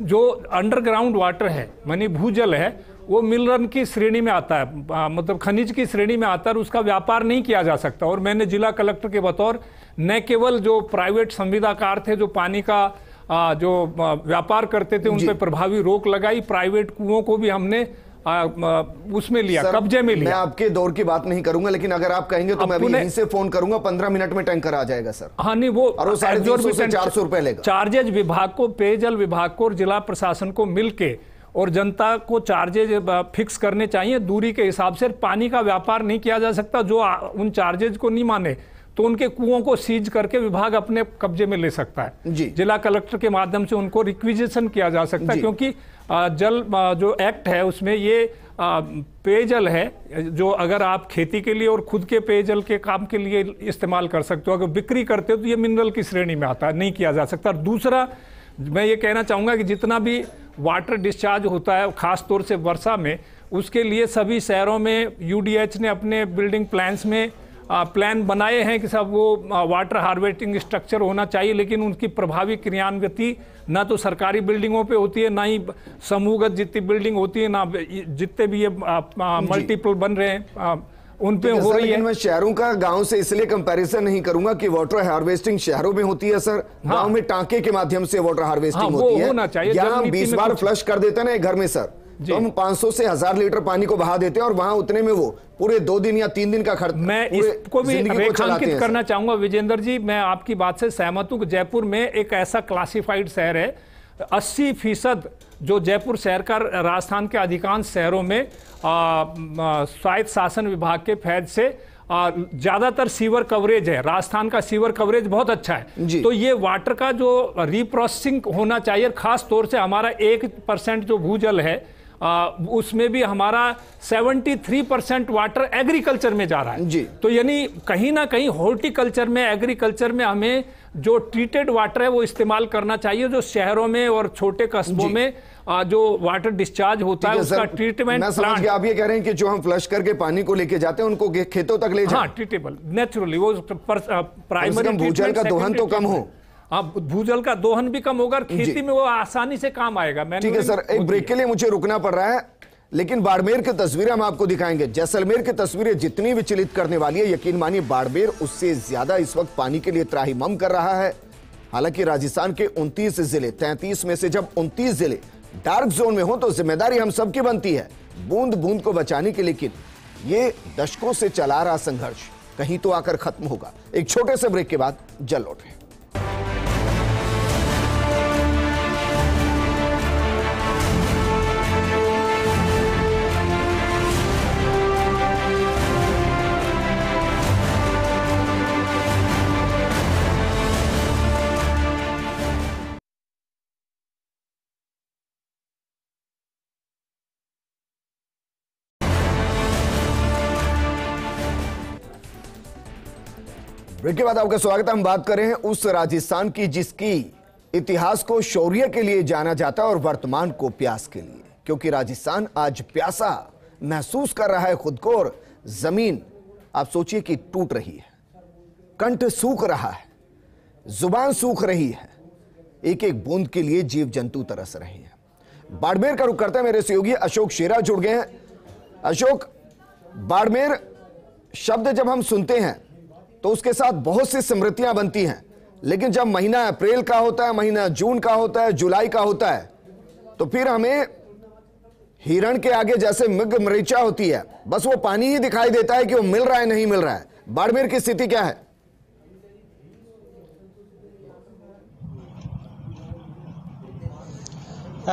जो अंडरग्राउंड वाटर है, मानी भूजल है, वो मिनरल की श्रेणी में आता है, मतलब खनिज की श्रेणी में आता है, और उसका व्यापार नहीं किया जा सकता। और मैंने जिला कलेक्टर के बतौर न केवल जो प्राइवेट संविदाकार थे जो पानी का जो व्यापार करते थे, उन पर प्रभावी रोक लगाई, प्राइवेट कुओं को भी हमने उसमें लिया, कब्जे में लिया। मैं आपके दौर की बात नहीं करूंगा, लेकिन अगर आप कहेंगे तो मैं अभी यहीं से फोन करूंगा, 15 मिनट में टैंकर आ जाएगा सर। हाँ नहीं, वो और 350 से 400 रुपए लेगा। चार्जेज विभाग को, पेयजल विभाग को और जिला प्रशासन को मिलके और जनता को चार्जेज फिक्स करने चाहिए दूरी के हिसाब से। पानी का व्यापार नहीं किया जा सकता। जो उन चार्जेज को नहीं माने तो उनके कुओं को सीज करके विभाग अपने कब्जे में ले सकता है। जिला कलेक्टर के माध्यम से उनको रिक्विजिशन किया जा सकता है, क्योंकि जल जो एक्ट है उसमें ये पेयजल है, जो अगर आप खेती के लिए और खुद के पेयजल के काम के लिए इस्तेमाल कर सकते हो, अगर बिक्री करते हो तो ये मिनरल की श्रेणी में आता है, नहीं किया जा सकता। और दूसरा मैं ये कहना चाहूँगा कि जितना भी वाटर डिस्चार्ज होता है खास तौर से वर्षा में, उसके लिए सभी शहरों में यूडीएच ने अपने बिल्डिंग प्लान्स में प्लान बनाए हैं कि सब वो वाटर हार्वेस्टिंग स्ट्रक्चर होना चाहिए, लेकिन उनकी प्रभावी क्रियान्विति ना तो सरकारी बिल्डिंगों पे होती है, ना ही समूहगत जितनी बिल्डिंग होती है, ना जितने भी ये मल्टीपल बन रहे हैं उन पे हो रही है। मैं शहरों का गांव से इसलिए कंपैरिजन नहीं करूंगा कि वाटर हार्वेस्टिंग शहरों में होती है सर, गांव में टांके के माध्यम से वाटर हार्वेस्टिंग होती है। यहाँ 20 बार फ्लश कर देते हैं ना घर में सर, तो हम 500 से 1000 लीटर पानी को बहा देते हैं, और वहां उतने में वो पूरे 2 दिन या 3 दिन का खर्च। मैं इसको भी रेखांकित करना चाहूंगा विजेंद्र जी, मैं आपकी बात से सहमत हूं कि जयपुर में एक ऐसा क्लासिफाइड शहर है, 80% जो जयपुर शहर का राजस्थान के अधिकांश शहरों में स्वायत्त शासन विभाग के फैज से ज्यादातर सीवर कवरेज है। राजस्थान का सीवर कवरेज बहुत अच्छा है, तो ये वाटर का जो रिप्रोसेसिंग होना चाहिए, खास तौर से हमारा 1% जो भूजल है उसमें भी हमारा 73% वाटर एग्रीकल्चर में जा रहा है। तो यानी कहीं ना कहीं हॉर्टिकल्चर में, एग्रीकल्चर में हमें जो ट्रीटेड वाटर है वो इस्तेमाल करना चाहिए। जो शहरों में और छोटे कस्बों में जो वाटर डिस्चार्ज होता है उसका ट्रीटमेंट प्लांट। आप ये कह रहे हैं कि जो हम फ्लश करके पानी को लेके जाते हैं उनको खेतों तक ले जाएं। हाँ, ट्रीटेबल नेचुरली वो प्राइमरी भूजल का दोहन तो कम हो। भूजल का दोहन भी कम होगा, खेती में वो आसानी से काम आएगा। ठीक है सर, एक ब्रेक के लिए मुझे रुकना पड़ रहा है, लेकिन बाड़मेर की तस्वीरें हम आपको दिखाएंगे। जैसलमेर की तस्वीरें जितनी विचलित करने वाली है, यकीन मानिए बाड़मेर उससे ज्यादा इस वक्त पानी के लिए त्राहिमाम कर रहा है। हालांकि राजस्थान के 29 जिले, 33 में से जब 29 जिले डार्क जोन में हो तो जिम्मेदारी हम सबकी बनती है बूंद बूंद को बचाने की। लेकिन ये दशकों से चला रहा संघर्ष कहीं तो आकर खत्म होगा। एक छोटे से ब्रेक के बाद जल लौटे। ब्रेक के बाद आपका स्वागत है। हम बात कर रहे हैं उस राजस्थान की जिसकी इतिहास को शौर्य के लिए जाना जाता है और वर्तमान को प्यास के लिए, क्योंकि राजस्थान आज प्यासा महसूस कर रहा है खुद को और जमीन आप सोचिए कि टूट रही है, कंठ सूख रहा है, जुबान सूख रही है, एक एक बूंद के लिए जीव जंतु तरस रहे हैं। बाड़मेर का रुख करते हैं, मेरे सहयोगी अशोक शेरा जुड़ गए हैं। अशोक, बाड़मेर शब्द जब हम सुनते हैं तो उसके साथ बहुत सी स्मृतियां बनती हैं, लेकिन जब महीना अप्रैल का होता है, महीना जून का होता है, जुलाई का होता है, तो फिर हमें हिरण के आगे जैसे मृग मरीचा होती है, बस वो पानी ही दिखाई देता है कि वो मिल रहा है नहीं मिल रहा है। बाड़मेर की स्थिति क्या है?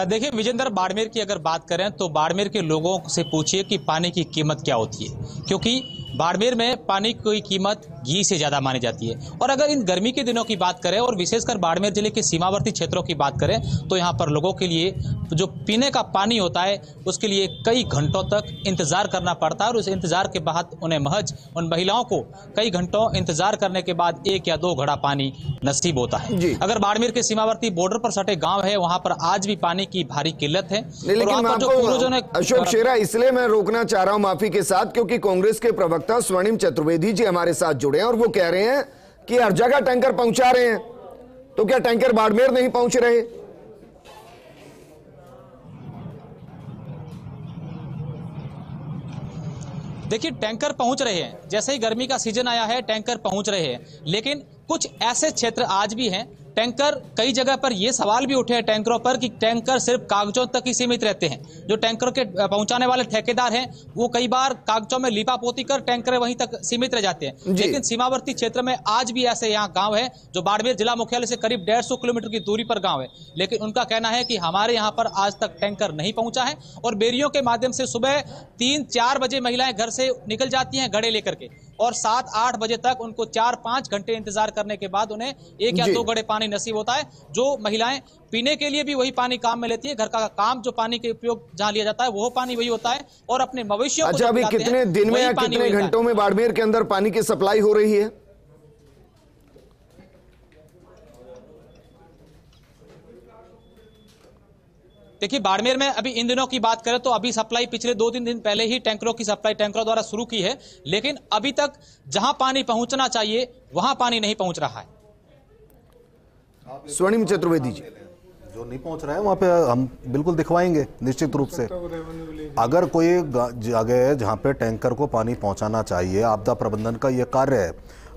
देखिए विजेंद्र, बाड़मेर की अगर बात करें तो बाड़मेर के लोगों से पूछिए कि पानी की कीमत क्या होती है, क्योंकि बाड़मेर में पानी की कीमत घी से ज़्यादा मानी जाती है। और अगर इन गर्मी के दिनों की बात करें और विशेषकर बाड़मेर जिले के सीमावर्ती क्षेत्रों की बात करें तो यहाँ पर लोगों के लिए जो पीने का पानी होता है उसके लिए कई घंटों तक इंतज़ार करना पड़ता है और उस इंतज़ार के बाद उन्हें महज उन महिलाओं को कई घंटों इंतज़ार करने के बाद 1 या 2 घड़ा पानी नसीब होता है। अगर बाड़मेर के सीमावर्ती बॉर्डर पर सटे गाँव है वहाँ पर आज भी पानी की भारी किल्लत है। अशोक शेरा, इसलिए मैं रोकना चाह रहा हूँ माफी के साथ, क्योंकि कांग्रेस के प्रवक्ता स्वर्णिम चतुर्वेदी जी हमारे साथ जुड़े हैं और वो कह रहे हैं कि हर जगह टैंकर पहुंचा रहे हैं, तो क्या टैंकर बाड़मेर नहीं पहुंच रहे? देखिए टैंकर पहुंच रहे हैं, जैसे ही गर्मी का सीजन आया है टैंकर पहुंच रहे हैं, लेकिन कुछ ऐसे क्षेत्र आज भी हैं टैंकर, कई जगह पर यह सवाल भी उठे हैं टैंकरों पर कि टैंकर सिर्फ कागजों तक ही सीमित रहते हैं। जो टैंकर के पहुंचाने वाले ठेकेदार हैं वो कई बार कागजों में लीपापोती कर टैंकर वहीं तक सीमित रह जाते हैं। लेकिन सीमावर्ती क्षेत्र में आज भी ऐसे यहाँ गांव है जो बाड़मेर जिला मुख्यालय से करीब 150 किलोमीटर की दूरी पर गांव है, लेकिन उनका कहना है कि हमारे यहाँ पर आज तक टैंकर नहीं पहुंचा है और बेरियों के माध्यम से सुबह 3-4 बजे महिलाएं घर से निकल जाती हैं घड़े लेकर के और 7-8 बजे तक उनको 4-5 घंटे इंतजार करने के बाद उन्हें 1 या 2 घड़े पानी नसीब होता है। जो महिलाएं पीने के लिए भी वही पानी काम में लेती है, घर का काम जो पानी के उपयोग जहां लिया जाता है वो पानी वही होता है और अपने मवेशियों को अभी कितने दिन में या कितने घंटों में बाड़मेर के अंदर पानी की सप्लाई हो रही है? देखिए बाड़मेर में अभी इन दिनों की बात करें तो अभी सप्लाई पिछले 2-3 दिन पहले ही टैंकरों की सप्लाई टैंकरों द्वारा शुरू की है, लेकिन अभी तक जहां पानी पहुंचना चाहिए वहां पानी नहीं पहुंच रहा है। स्वर्णिम चतुर्वेदी जी, जो नहीं पहुंच रहा है वहां पे हम बिल्कुल दिखवाएंगे निश्चित रूप से। अगर कोई जगह है जहां पे टैंकर को पानी पहुंचाना चाहिए, आपदा प्रबंधन का ये कार्य है,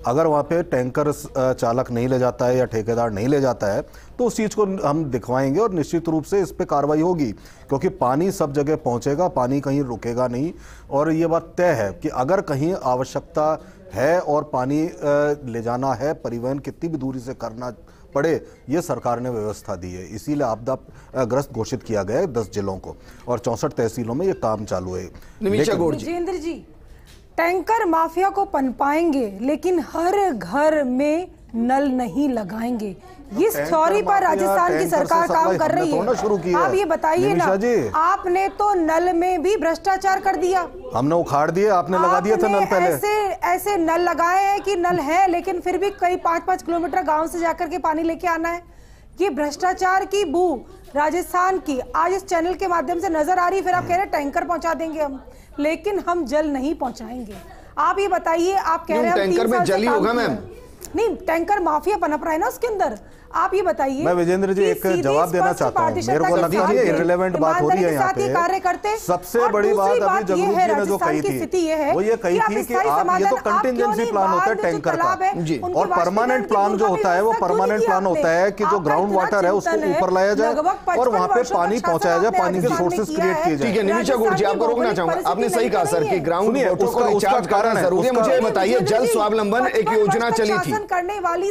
अगर वहाँ पे टैंकर चालक नहीं ले जाता है या ठेकेदार नहीं ले जाता है तो उस चीज़ को हम दिखवाएंगे और निश्चित रूप से इस पे कार्रवाई होगी, क्योंकि पानी सब जगह पहुँचेगा, पानी कहीं रुकेगा नहीं। और ये बात तय है कि अगर कहीं आवश्यकता है और पानी ले जाना है, परिवहन कितनी भी दूरी से करना पड़े, ये सरकार ने व्यवस्था दी है। इसीलिए आपदा ग्रस्त घोषित किया गया है 10 जिलों को और 64 तहसीलों में ये काम चालू है। विजेंद्र जी, टैंकर माफिया को पनपाएंगे लेकिन हर घर में नल नहीं लगाएंगे, इस थ्योरी पर राजस्थान की सरकार काम कर रही है। आप ये बताइए ना, आपने तो नल में भी भ्रष्टाचार कर दिया, हमने उखाड़ दिए, आपने लगा दिए थे नल पहले। ऐसे नल लगाए हैं कि नल है लेकिन फिर भी कई 5-5 किलोमीटर गांव से जाकर के पानी लेके आना है। ये भ्रष्टाचार की बू राजस्थान की आज इस चैनल के माध्यम से नजर आ रही, फिर आप कह रहे हैं टैंकर पहुंचा देंगे हम, लेकिन हम जल नहीं पहुंचाएंगे। आप ये बताइए, आप कह रहे हैं टैंकर में जल ही होगा मैम? नहीं, टैंकर माफिया पनप रहा है ना उसके अंदर। आप ये बताइए, मैं विजेंद्र जी एक जवाब देना चाहता हूँ, मेरे को लगता है इररिलेवेंट बात हो रही है यहाँ पे। सबसे बड़ी बात अभी जगरूप जी ने जो कही थी वो ये कही थी कि आप ये तो कंटिजेंसी प्लान होता है टैंकर का, और परमानेंट प्लान जो होता है वो परमानेंट प्लान होता है कि जो ग्राउंड वाटर है उसको ऊपर लाया जाए और वहाँ पे पानी पहुंचाया जाए, पानी के सोर्सेज क्रिएट किए जाए। ठीक है निमिषा गौड़ जी, आपको रोकना चाहूंगा, आपने सही कहा सर कि ग्राउंड वाटर का रिचार्ज कराना जरूरी है। मुझे बताइए, जल स्वावलंबन एक योजना चली थी,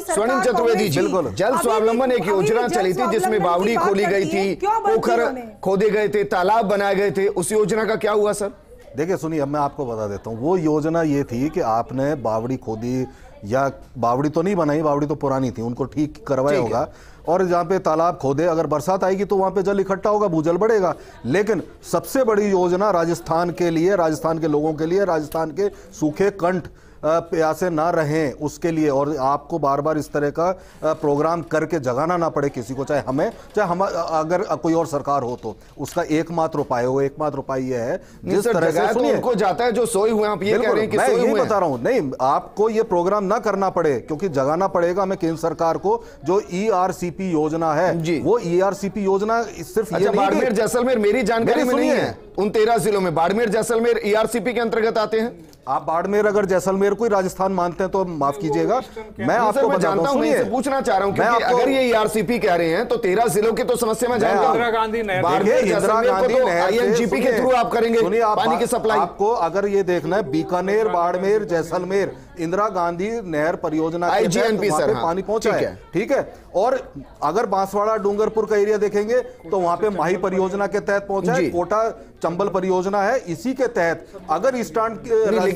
स्वर्णिम चतुर्वेदी जी, जल स्वावलंबन एक योजना चली थी जिसमें बावड़ी खोली गई थी, पोखर खोदे गए थे, तालाब बनाए गए थे, उस योजना का क्या हुआ सर? देखिए सुनिए, अब मैं आपको बता देता हूँ। वो योजना ये थी कि आपने बावड़ी खोदी, या बावड़ी तो नहीं बनाई, बावड़ी तो पुरानी थी, उनको ठीक करवाया होगा, और जहाँ पे तालाब खोदे, अगर बरसात आएगी तो वहाँ पे जल इकट्ठा होगा, भूजल बढ़ेगा। लेकिन सबसे बड़ी योजना राजस्थान के लिए, राजस्थान के लोगों के लिए, राजस्थान के सूखे कंठ प्यासे ना रहें उसके लिए, और आपको बार बार इस तरह का प्रोग्राम करके जगाना ना पड़े किसी को, चाहे हमें चाहे हम, अगर कोई और सरकार हो तो उसका एकमात्र उपाय हो, एकमात्र उपाय यह है जिस तरह से सुनिए उनको जाता है जो सोए हुए, आप ये कह रहे हैं कि मैं सोए यही हुए बता रहा हूं, नहीं आपको ये प्रोग्राम ना करना पड़े, क्योंकि जगाना पड़ेगा हमें केंद्र सरकार को। जो ERCP योजना है वो ERCP योजना सिर्फ ये नहीं, बाड़मेर जैसलमेर मेरी जानकारी में नहीं है, उन 13 जिलों में बाड़मेर जैसलमेर ERCP के अंतर्गत आते हैं। आप बाड़मेर अगर जैसलमेर को राजस्थान मानते हैं तो माफ कीजिएगा, मैं आपको जानता हूं, मैं पूछना चाह रहा हूं क्योंकि अगर ये ERCP कह रहे हैं तो 13 जिलों की तो समस्या मैं जानता हूं। इंदिरा गांधी नहर, इंदिरा गांधी नहर INGP के थ्रू आप करेंगे पानी की सप्लाई। आपको अगर ये देखना है बीकानेर, बाड़मेर, जैसलमेर इंदिरा गांधी नहर परियोजना के तहत वहां पे पानी पहुंचा है, ठीक है। और अगर बांसवाड़ा डूंगरपुर का एरिया देखेंगे तो वहां पे माही परियोजना के तहत पहुंचा है, कोटा चंबल परियोजना है, इसी के तहत अगर ईस्टर्न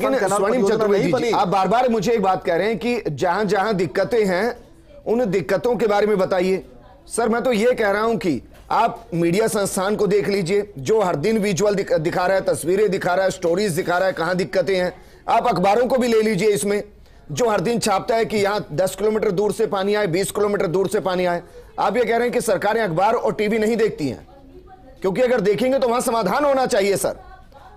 स्वर्णिम चतुर्वेदी जी, आप बार बार मुझे एक बात कह रहे हैं कि जहां जहां दिक्कतें हैं उन दिक्कतों के बारे में बताइए। सर मैं तो ये कह रहा हूं कि आप मीडिया संस्थान को देख लीजिए जो हर दिन विजुअल दिखा रहा है, तस्वीरें दिखा रहा है, स्टोरीज दिखा रहा है कहां दिक्कतें हैं। आप अखबारों को भी ले लीजिए इसमें जो हर दिन छापता है कि यहां 10 किलोमीटर दूर से पानी आए, 20 किलोमीटर दूर से पानी आए। आप ये कह रहे हैं कि सरकारें अखबार और टीवी नहीं देखती हैं, क्योंकि अगर देखेंगे तो वहां समाधान होना चाहिए। सर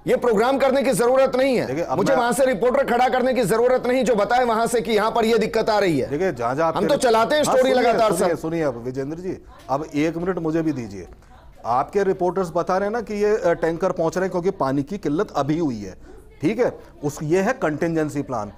ये प्रोग्राम करने की जरूरत नहीं है, मुझे वहां से रिपोर्टर खड़ा करने की जरूरत नहीं जो बताए वहां से कि यहां पर यह दिक्कत आ रही है। देखिए जहां हम तो चलाते हैं स्टोरी लगातार। सर सुनिए अब विजेंद्र जी, अब 1 मिनट मुझे भी दीजिए। आपके रिपोर्टर्स बता रहे हैं ना कि ये टैंकर पहुंच रहे हैं क्योंकि पानी की किल्लत अभी हुई है, ठीक है। ये है कंटिजेंसी प्लान।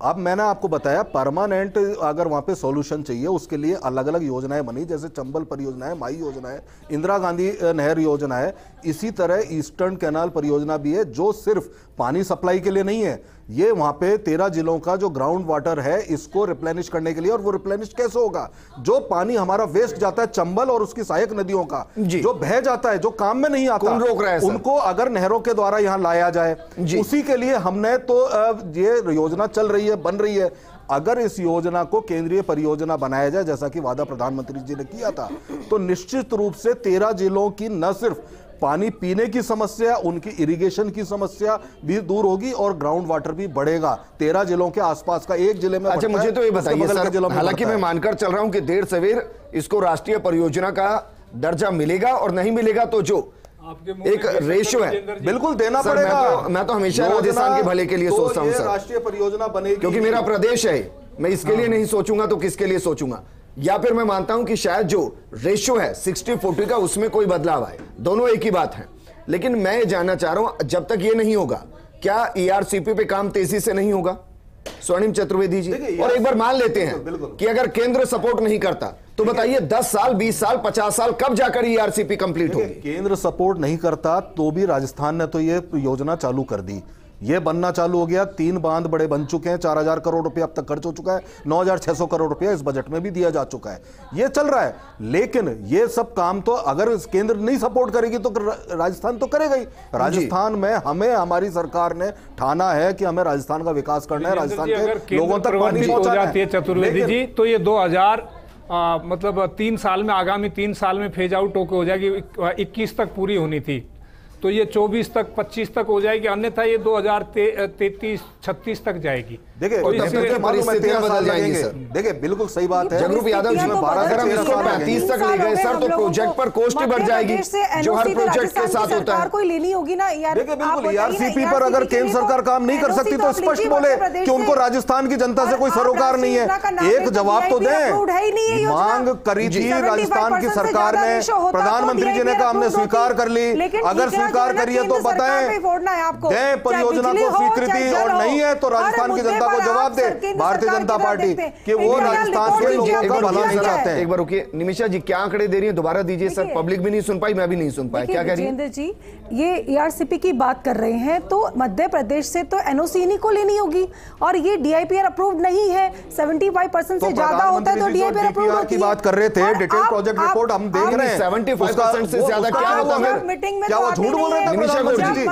अब मैंने आपको बताया परमानेंट अगर वहां पे सॉल्यूशन चाहिए उसके लिए अलग अलग योजनाएं बनी, जैसे चंबल परियोजना है, माई योजना है, इंदिरा गांधी नहर योजना है, इसी तरह ईस्टर्न कैनाल परियोजना भी है जो सिर्फ पानी सप्लाई के लिए नहीं है, ये वहां पे 13 जिलों का जो ग्राउंड वाटर है इसको रिप्लेनिश करने के लिए। और वो रिप्लेनिश कैसे होगा? जो पानी हमारा वेस्ट जाता है चंबल और उसकी सहायक नदियों का जो बह जाता है, जो काम में नहीं आता, रोक रहा है उनको अगर नहरों के द्वारा यहां लाया जाए, उसी के लिए हमने तो ये योजना चल रही है, बन रही है। अगर इस योजना को केंद्रीय परियोजना बनाया जाए जैसा कि वादा प्रधानमंत्री जी ने किया था, तो निश्चित रूप से 13 जिलों की न सिर्फ पानी पीने की समस्या, उनकी इरिगेशन की समस्या भी दूर होगी और ग्राउंड वाटर भी बढ़ेगा। 13 जिलों के आसपास का एक जिले में। अच्छा मुझे तो ये बताइए सर, हालांकि मैं मानकर चल रहा हूं कि देर सवेर इसको राष्ट्रीय परियोजना का दर्जा मिलेगा और नहीं मिलेगा तो जो एक रेशियो है बिल्कुल देना पड़ेगा। मैं तो हमेशा राजस्थान के भले के लिए सोचता हूं सर, राष्ट्रीय परियोजना बनेगी क्योंकि मेरा प्रदेश है, मैं इसके लिए नहीं सोचूंगा तो किसके लिए सोचूंगा। या फिर मैं मानता हूं कि शायद जो रेशियो है 60-40 का उसमें कोई बदलाव आए, दोनों एक ही बात है। लेकिन मैं ये जानना चाह रहा हूं जब तक ये नहीं होगा क्या ERCP पे काम तेजी से नहीं होगा? स्वर्णिम चतुर्वेदी जी, और एक बार मान लेते हैं कि अगर केंद्र सपोर्ट नहीं करता तो बताइए 10 साल, 20 साल, 50 साल कब जाकर ERCP कंप्लीट होगी? केंद्र सपोर्ट नहीं करता तो भी राजस्थान ने तो ये योजना चालू कर दी, ये बनना चालू हो गया। 3 बांध बड़े बन चुके हैं, 4000 करोड़ रुपए अब तक खर्च हो चुका है, 9600 करोड़ रुपया इस बजट में भी दिया जा चुका है, ये चल रहा है। लेकिन ये सब काम तो अगर केंद्र नहीं सपोर्ट करेगी तो राजस्थान तो करेगा ही। राजस्थान में हमें हमारी सरकार ने ठाना है कि हमें राजस्थान का विकास करना है, राजस्थान के लोगों तक पानी पहुंचाना है। चतुर्वेदी जी तो ये 2000 3 साल में, आगामी 3 साल में फेज आउट हो जाएगी, 21 तक पूरी होनी थी, तो ये 24 तक 25 तक हो जाएगी, अन्यथा ये 2033-36 तक जाएगी। देखिए परिस्थितियां बदल जाएंगी सर। देखिए बिल्कुल सही बात है जगरूप यादव जी, 35 तक ले गए सर तो प्रोजेक्ट पर कॉस्ट ही बढ़ जाएगी जो हर प्रोजेक्ट के साथ होता है। कोई लेनी होगी ना यार। देखिए बिल्कुल ERCP पर अगर केंद्र सरकार काम नहीं कर सकती तो स्पष्ट बोले कि उनको राजस्थान की जनता से कोई सरोकार नहीं है, एक जवाब तो दें। मांग करी थी राजस्थान की सरकार ने, प्रधानमंत्री जी ने कहा हमने स्वीकार कर ली, अगर स्वीकार करिए तो बताएं, दें परियोजना को स्वीकृति, और नहीं है तो राजस्थान की जनता को जवाब दे भारतीय जनता पार्टी कि वो राजस्थान के लोगों को भला नहीं चाहते हैं। एक बार रुकिए निमिषा जी, क्या आंकड़े दे रही है दोबारा दीजिए सर, पब्लिक भी नहीं सुन पाई, मैं भी नहीं सुन पाया, क्या कह रही है? जितेंद्र जी ये ERCP की बात कर रहे हैं तो मध्य प्रदेश से तो NOC इन्हीं को लेनी होगी और ये DIPR अप्रूव्ड नहीं है, 75% से ज्यादा होता है तो DIPR अप्रूव्ड होती है। की बात कर रहे थे, डिटेल प्रोजेक्ट रिपोर्ट हम देख रहे हैं, 75% से ज्यादा क्या होता है? क्या वो झूठ बोल रहे थे? निमिषा गुप्ता जी,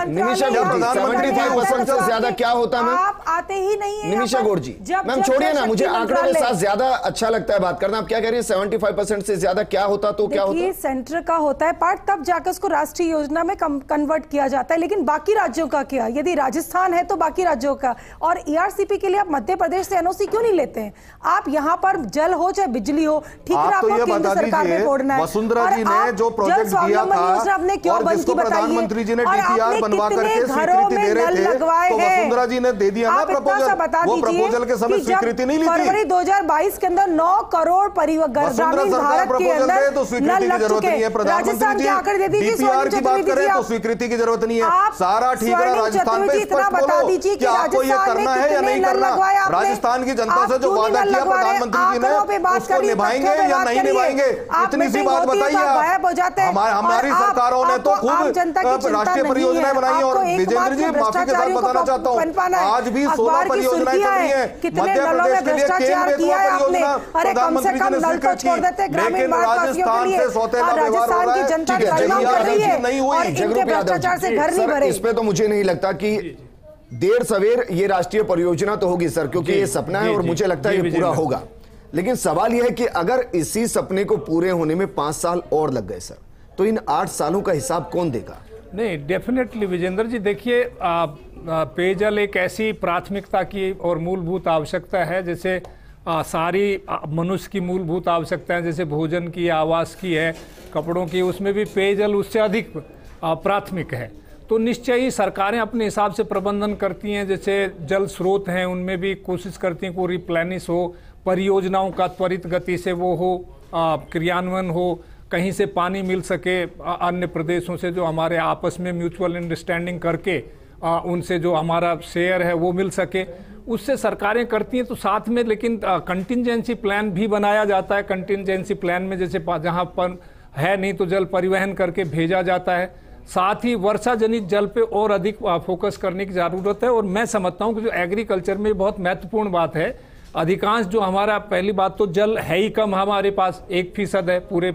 75% से ज्यादा क्या होता है? आप आते ही नहीं निमिषा गौड़ जी, मैम छोड़िए ना, मुझे आंकड़ों के साथ ज्यादा अच्छा लगता है बात करना। आप क्या कह रही है 75% से ज्यादा क्या होता तो क्या होता? सेंटर का होता है पार्ट, तब जाकर उसको राष्ट्रीय योजना में कन्वर्ट किया जाता है। लेकिन बाकी राज्यों का क्या? यदि राजस्थान है तो बाकी राज्यों का। और ईआरसीपी के लिए आप मध्य प्रदेश से एनओसी क्यों नहीं लेते हैं? आप यहाँ पर जल हो चाहे बिजली हो, ठीक है, आपको केंद्र सरकार में छोड़ना है। वसुंधरा जी ने जो प्रोजेक्ट दिया था और जिसको प्रधानमंत्री जी ने डीपीआर बनवा करके स्वीकृति दे रहे थे, तो वसुंधरा जी ने दे दिया ना प्रपोजल। वो प्रपोजल के समय स्वीकृति नहीं ली थी। फरवरी 2022 के अंदर 9 करोड़ ग्रामीण भारत के अंदर तो स्वीकृति की जरूरत नहीं है। प्रधानमंत्री जी डीपीआर की बात करें तो स्वीकृति की जरूरत नहीं है। सारा ठीक है, राजस्थान पे स्पष्ट बोलो कि आपको ये करना है या नहीं करना। राजस्थान की जनता से जो वादा किया प्रधानमंत्री जी ने उसको निभाएंगे या नहीं निभाएंगे, इतनी सी बात बताइए आप। हमारी सरकारों ने तो खूब राष्ट्रीय परियोजनाएं बनाई। और विजेंद्र जी, माफी के साथ बताना चाहता हूँ, आज भी 16 परियोजनाएं चल रही है मध्य प्रदेश के लिए। केंद्र द्वारा परियोजना प्रधानमंत्री जी ने स्वीकृत की, लेकिन राजस्थान से सौतेला व्यवहार हो रहा है, नहीं हुई। इस पे तो मुझे नहीं लगता कि देर सवेर ये राष्ट्रीय परियोजना तो होगी सर, क्योंकि ये सपना है और मुझे लगता है ये पूरा होगा। लेकिन सवाल यह है कि अगर इसी सपने को पूरे होने में 5 साल और लग गए सर, तो इन 8 सालों का हिसाब कौन देगा? नहीं, डेफिनेटली विजेंद्र जी, देखिए पेयजल एक ऐसी प्राथमिकता की और मूलभूत आवश्यकता है, जैसे सारी मनुष्य की मूलभूत आवश्यकताएं, जैसे भोजन की, आवास की है, कपड़ों की, उसमें भी पेयजल उससे अधिक प्राथमिक है। तो निश्चय ही सरकारें अपने हिसाब से प्रबंधन करती हैं। जैसे जल स्रोत हैं, उनमें भी कोशिश करती हैं को रिप्लेनिश हो, परियोजनाओं का त्वरित गति से वो हो, क्रियान्वयन हो, कहीं से पानी मिल सके अन्य प्रदेशों से, जो हमारे आपस में म्यूचुअल अंडरस्टैंडिंग करके उनसे जो हमारा शेयर है वो मिल सके, उससे सरकारें करती हैं। तो साथ में लेकिन कंटिंजेंसी प्लान भी बनाया जाता है। कंटिंजेंसी प्लान में जैसे जहाँ पर है नहीं तो जल परिवहन करके भेजा जाता है। साथ ही वर्षा जनित जल पे और अधिक फोकस करने की ज़रूरत है। और मैं समझता हूँ कि जो एग्रीकल्चर में बहुत महत्वपूर्ण बात है, अधिकांश जो हमारा, पहली बात तो जल है ही कम, हमारे पास 1% है पूरे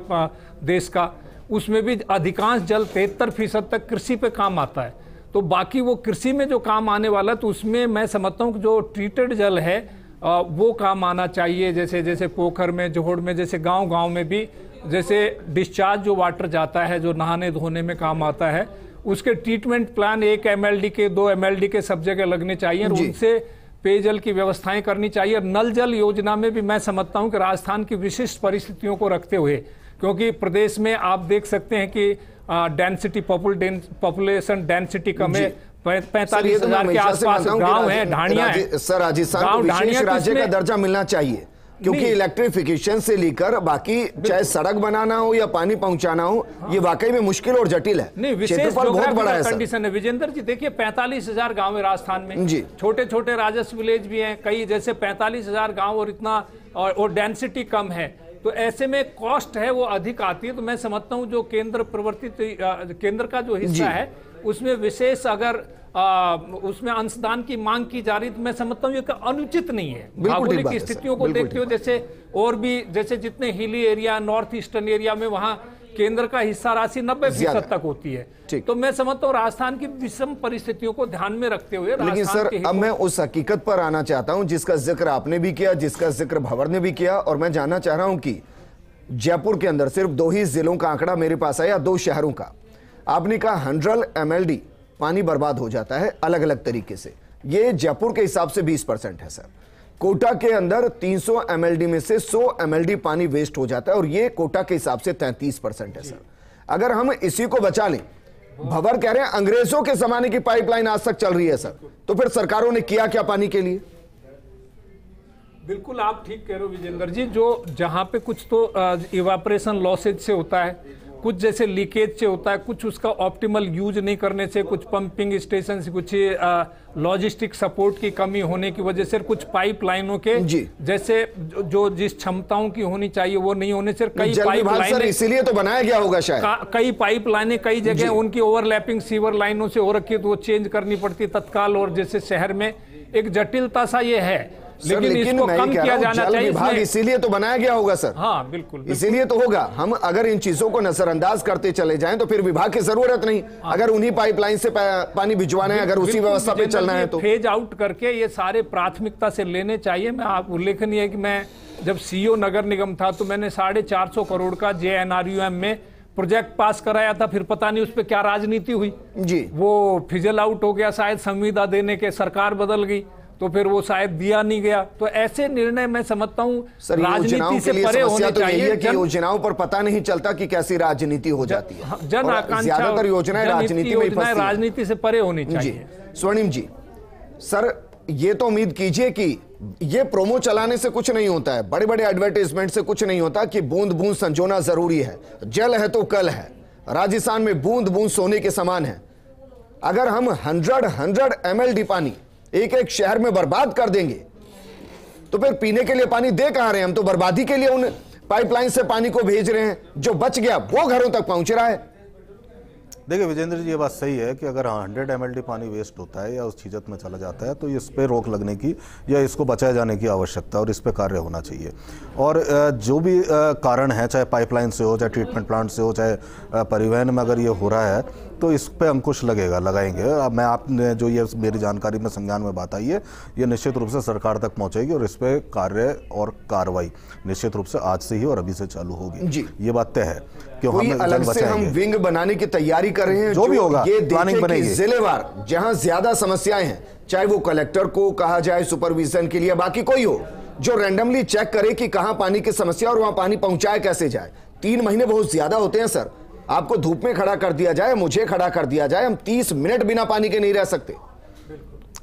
देश का, उसमें भी अधिकांश जल 73% तक कृषि पे काम आता है। तो बाकी वो कृषि में जो काम आने वाला, तो उसमें मैं समझता हूँ कि जो ट्रीटेड जल है वो काम आना चाहिए। जैसे जैसे पोखर में, जोहड़ में, जैसे गांव में भी जैसे डिस्चार्ज जो वाटर जाता है, जो नहाने धोने में काम आता है, उसके ट्रीटमेंट प्लान 1 MLD के, 2 MLD के सब जगह लगने चाहिए और उनसे पेयजल की व्यवस्थाएं करनी चाहिए। और नल जल योजना में भी मैं समझता हूं कि राजस्थान की विशिष्ट परिस्थितियों को रखते हुए, क्योंकि प्रदेश में आप देख सकते हैं कि डेंसिटी, पॉपुलेशन डेंसिटी कम है, 45,000 के आसपास गांव है, ढाणियां हैं। सर, राजस्थान को विशेष राज्य का दर्जा मिलना चाहिए, क्योंकि इलेक्ट्रिफिकेशन से लेकर बाकी चाहे सड़क बनाना हो या पानी पहुंचाना हो, ये वाकई में मुश्किल और जटिल है। नहीं, विशेष बहुत बड़ा है कंडीशन है विजेंद्र जी। देखिए 45,000 गांव है राजस्थान में, छोटे छोटे राजस्व विलेज भी हैं कई, जैसे 45,000 गांव और इतना, और डेंसिटी कम है, तो ऐसे में कॉस्ट है वो अधिक आती है। तो मैं समझता हूँ जो केंद्र प्रवर्तित केंद्र का जो हिस्सा है उसमें विशेष अगर उसमें अंशदान की मांग की जा रही, तो मैं समझता हूँ ये अनुचित नहीं है भौगोलिक स्थितियों को देखते हुए। जैसे और भी जैसे जितने hilly area, north eastern area में, वहाँ केंद्र का हिस्सा राशि 90% तक होती है। तो मैं समझता हूँ राजस्थान की विषम परिस्थितियों को ध्यान में रखते हुए। लेकिन सर, अब मैं उस हकीकत पर आना चाहता हूँ जिसका जिक्र आपने भी किया, जिसका जिक्र भंवर ने भी किया, और मैं जानना चाह रहा हूँ कि जयपुर के अंदर सिर्फ 2 ही जिलों का आंकड़ा मेरे पास आया, 2 शहरों का। आपने कहा 100 MLD पानी बर्बाद हो जाता है अलग अलग तरीके से, ये जयपुर के हिसाब से 20% है सर। कोटा के अंदर 300 MLD में से 100 MLD पानी वेस्ट हो जाता है, और ये कोटा के हिसाब से 33% है सर। अगर हम इसी को बचा लें, भंवर कह रहे हैं अंग्रेजों के जमाने की पाइपलाइन आज तक चल रही है सर, तो फिर सरकारों ने किया क्या पानी के लिए? बिल्कुल आप ठीक कह रहे हो विजेंद्र जी। जो जहां पे कुछ तो इवापोरेशन लॉसेज से होता है, कुछ जैसे लीकेज से होता है, कुछ उसका ऑप्टिमल यूज नहीं करने से, कुछ पंपिंग स्टेशन से, कुछ लॉजिस्टिक सपोर्ट की कमी होने की वजह से, कुछ पाइपलाइनों के जैसे जो जिस क्षमताओं की होनी चाहिए वो नहीं होने से, कई पाइपलाइनें, इसीलिए तो बनाया गया होगा शायद, कई पाइपलाइनें कई जगह उनकी ओवरलैपिंग सीवर लाइनों से हो रखी है, तो वो चेंज करनी पड़ती है तत्काल। और जैसे शहर में एक जटिलता सा ये है लेकिन इसको कम किया जाना चाहिए। विभाग इसीलिए तो बनाया गया होगा सर। हाँ बिल्कुल, इसीलिए तो होगा। हम अगर इन चीजों को नजरअंदाज करते चले जाएं तो फिर विभाग की जरूरत नहीं। अगर उन्हीं पाइपलाइन से पानी भिजवाना है, अगर उसी व्यवस्था पे चलना है तो फेज आउट करके ये सारे प्राथमिकता से लेने चाहिए। मैं आप उल्लेखनीय है कि मैं जब सीईओ नगर निगम था तो मैंने 450 करोड़ का JNRUM में प्रोजेक्ट पास कराया था, फिर पता नहीं उस पर क्या राजनीति हुई जी, वो फिजल आउट हो गया, शायद संविदा देने के सरकार बदल गई तो फिर वो शायद दिया नहीं गया। तो ऐसे निर्णय मैं समझता हूँ राजनीति से परे होने चाहिए। कि योजनाओं पर पता नहीं चलता कि कैसी राजनीति हो जाती है। जन आकांक्षा, ज्यादातर योजनाएं राजनीति से परे होनी चाहिए। स्वर्णिम जी, सर ये तो उम्मीद कीजिए कि ये प्रोमो चलाने से कुछ नहीं होता है, बड़े बड़े एडवर्टाइजमेंट से कुछ नहीं होता कि बूंद बूंद संजोना जरूरी है, जल है तो कल है। राजस्थान में बूंद बूंद सोने के समान है। अगर हम 100 ml पानी एक एक शहर में बर्बाद कर देंगे तो फिर पीने के लिए पानी दे कहां रहे हैं हम? तो बर्बादी के लिए उन पाइपलाइन से पानी को भेज रहे हैं, जो बच गया वो घरों तक पहुंच रहा है। देखिए विजेंद्र जी, ये बात सही है कि अगर 100 ml पानी वेस्ट होता है या उस चीज़त में चला जाता है तो इस पे रोक लगने की या इसको बचाए जाने की आवश्यकता और इस पे कार्य होना चाहिए। और जो भी कारण है, चाहे पाइपलाइन से हो, चाहे ट्रीटमेंट प्लांट से हो, चाहे परिवहन में अगर ये हो रहा है तो इस पे अंकुश लगाएंगे। अब मैं आपने जो ये मेरी जानकारी में संज्ञान में बात आई है, ये निश्चित रूप से सरकार तक पहुंचेगी और इस पे कार्य और कार्रवाई निश्चित रूप से आज से ही और अभी से चालू होगी जी। ये बात तय है कि हम अलग से हम विंग बनाने की तैयारी कर रहे हैं। जो भी होगा ये प्लानिंग बनेगी। जिलेवार जहां ज्यादा समस्याएं हैं, चाहे वो कलेक्टर को कहा जाए सुपरविजन के लिए, बाकी कोई हो जो रैंडमली चेक करे कि कहां पानी की समस्या और वहां पानी पहुंचाए कैसे जाए। 3 महीने बहुत ज्यादा होते हैं सर। आपको धूप में खड़ा कर दिया जाए, मुझे खड़ा कर दिया जाए, हम 30 मिनट बिना पानी के नहीं रह सकते।